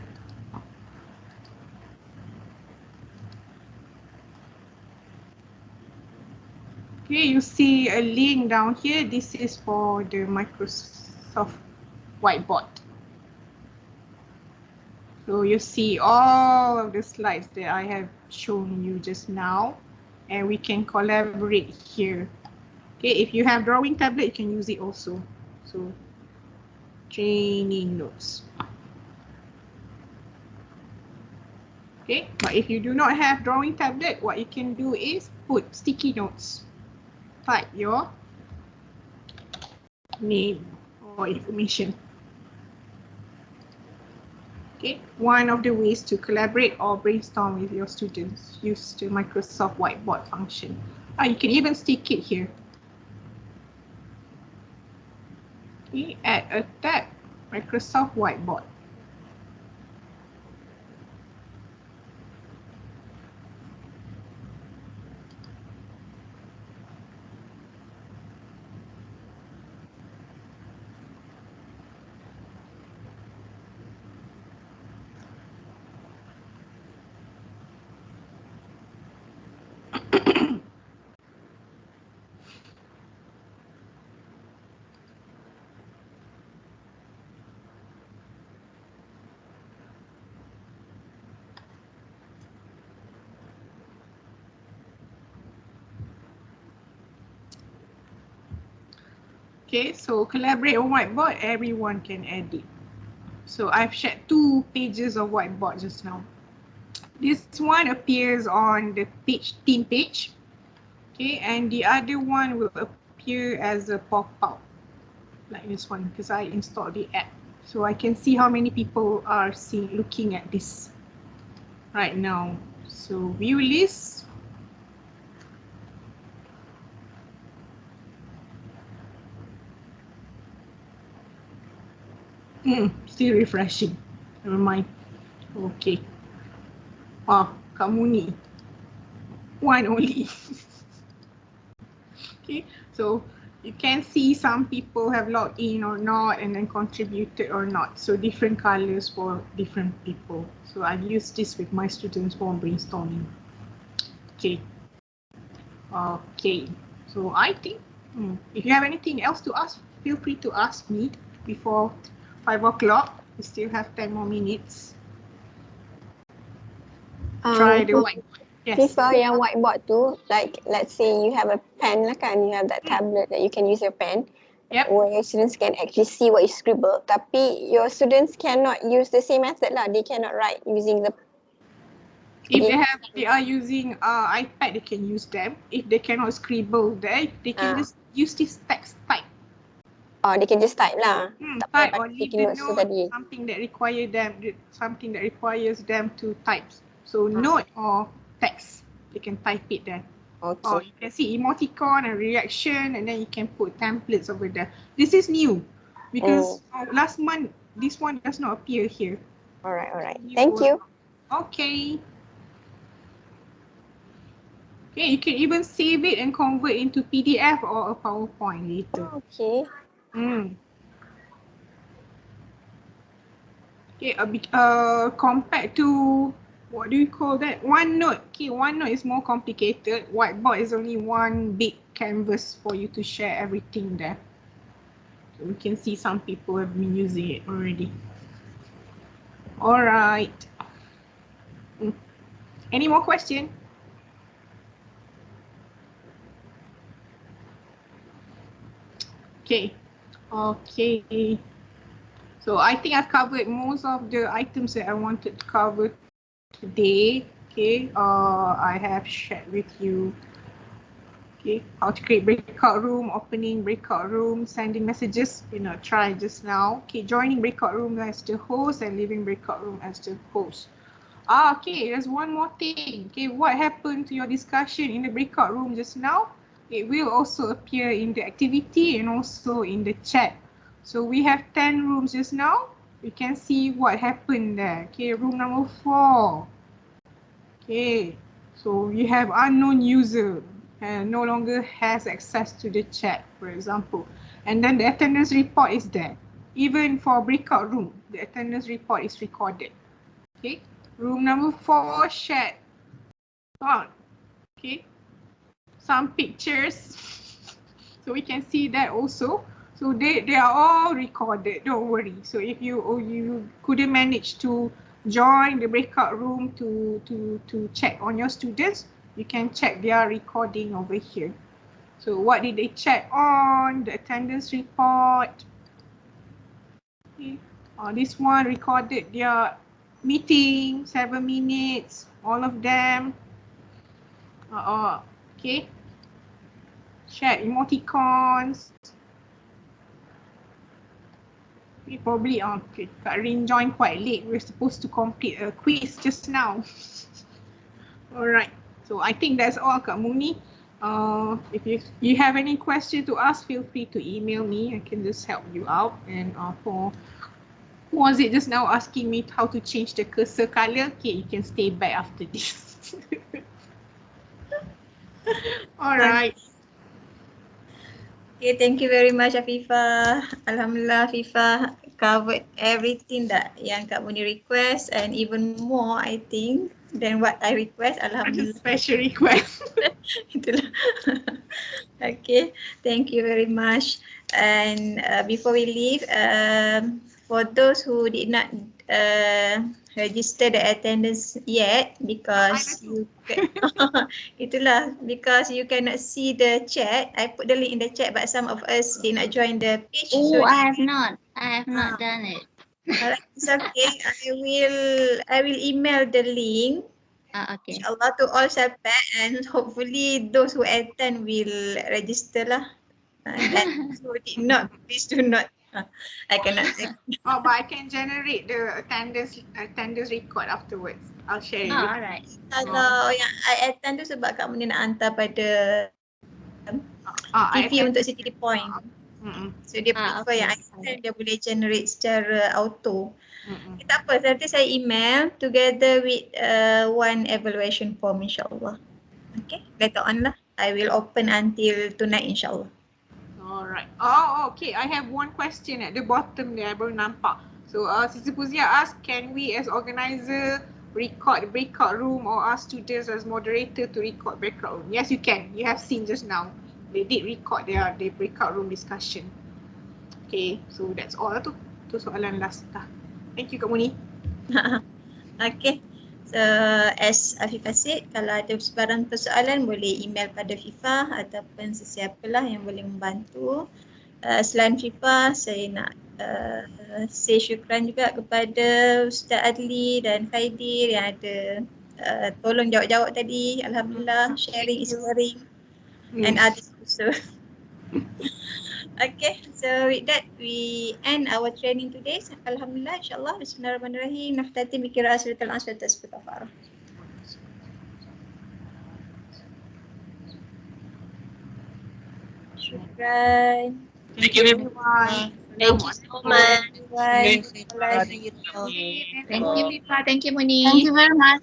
Okay, you see a link down here. This is for the Microsoft Whiteboard. So you see all of the slides that I have shown you just now, and we can collaborate here. Okay, if you have drawing tablet, you can use it also. So training notes. Okay, but if you do not have drawing tablet, what you can do is put sticky notes. Type your name or information. Okay, one of the ways to collaborate or brainstorm with your students, use the Microsoft Whiteboard function. You can even stick it here. Okay, add a tab, Microsoft Whiteboard. Okay, so collaborate on whiteboard, everyone can edit. So I've shared 2 pages of whiteboard just now. This one appears on the page, team page. Okay, and the other one will appear as a pop-up, like this one, because I installed the app. So I can see how many people are looking at this right now. So view list. Still refreshing. Never mind. Okay. Kamu ni. One only. Okay, so you can see some people have logged in or not and then contributed or not. So different colors for different people. So I've used this with my students for brainstorming. Okay. Okay. So I think if you have anything else to ask, feel free to ask me before 5 o'clock. We still have 10 more minutes. Try the whiteboard. Yes. Prefer yang whiteboard tu, like let's say you have a pen lah kan, you have that tablet that you can use your pen. Yep. Where your students can actually see what you scribble. Tapi your students cannot use the same method lah. They cannot write using the. If they are using iPad, they can use them. If they cannot scribble there, they can just use this text type. Oh, they can just type lah. Type or leave the note, something that requires them to type. So note or text, they can type it there. Okay. Or you can see emoticon and reaction, and then you can put templates over there. This is new because last month this one does not appear here. All right. Thank you. Okay. Okay, you can even save it and convert into PDF or a PowerPoint later. Okay. Okay, compared to, what do you call that? OneNote. Okay, OneNote is more complicated. Whiteboard is only one big canvas for you to share everything there. So we can see some people have been using it already. All right. Any more questions? Okay. So I think I've covered most of the items that I wanted to cover today. Okay. I have shared with you. Okay. How to create breakout room, opening breakout room, sending messages. Try just now. Okay. Joining breakout room as the host and leaving breakout room as the host. Okay. There's one more thing. Okay. What happened to your discussion in the breakout room just now? It will also appear in the activity and also in the chat. So we have 10 rooms just now. We can see what happened there. Okay, room number 4. Okay, so you have unknown user and no longer has access to the chat, for example. And then the attendance report is there. Even for breakout room, the attendance report is recorded. Okay, room number 4 shared. Okay, some pictures. So we can see that also. So they are all recorded, don't worry. So if you couldn't manage to join the breakout room to check on your students, you can check their recording over here. So what did they check on? The attendance report. Okay. This one recorded their meeting, 7 minutes, all of them. Okay. Share emoticons. We probably Kak Rin joined quite late. We're supposed to complete a quiz just now. Alright, so I think that's all, Kak Muni. If you have any question to ask, feel free to email me. I can just help you out. And for who was it just now asking me how to change the cursor color? Okay, you can stay back after this. Alright. Okay, thank you very much Afifah. Alhamdulillah Afifah covered everything that yang Kak Muni request and even more I think than what I request. Alhamdulillah. Special request. Itulah. Okay, thank you very much. And before we leave, for those who did not register the attendance yet because you itulah because you cannot see the chat. I put the link in the chat, but some of us did not join the page. Oh, I have not done it. Alright, it's okay. I will email the link. Okay. InsyaAllah to all Selpat and hopefully those who attend will register lah. And those who did not, please do not. I cannot. But I can generate the attendance record afterwards. I'll share it. Alright. Kalau yang I attend tu sebab Kak Muni nak hantar pada TV untuk CTD Point. So dia prefer yang I attend, dia boleh generate secara auto. Tak apa, nanti saya email together with one evaluation form insyaAllah. Okay, later on lah. I will open until tonight insyaAllah. Alright. Okay. I have one question at the bottom there. I baru nampak. So, Sister Puzia asked, can we as organizer record the breakout room or ask students as moderator to record breakout room? Yes, you can. You have seen just now. They did record their breakout room discussion. Okay, so that's all tu. Tu soalan last dah. Thank you, Kak Muni. Okay. So, as Afifah said, kalau ada sebarang persoalan boleh email pada Fifah ataupun sesiapalah yang boleh membantu. Selain Fifah, saya nak say syukran juga kepada Ustaz Adli dan Khaidir yang ada tolong jawab-jawab tadi. Alhamdulillah, sharing is caring and others also. Okay, so with that we end our training today. Alhamdulillah, insyaAllah. Bismillahirrahmanirrahim. Naftati bikira asratul asrat tasbih. Syukran. Thank you everyone. Thank you so much. Bye. Thank you, Mifa. Thank you, Moni. Thank you very much.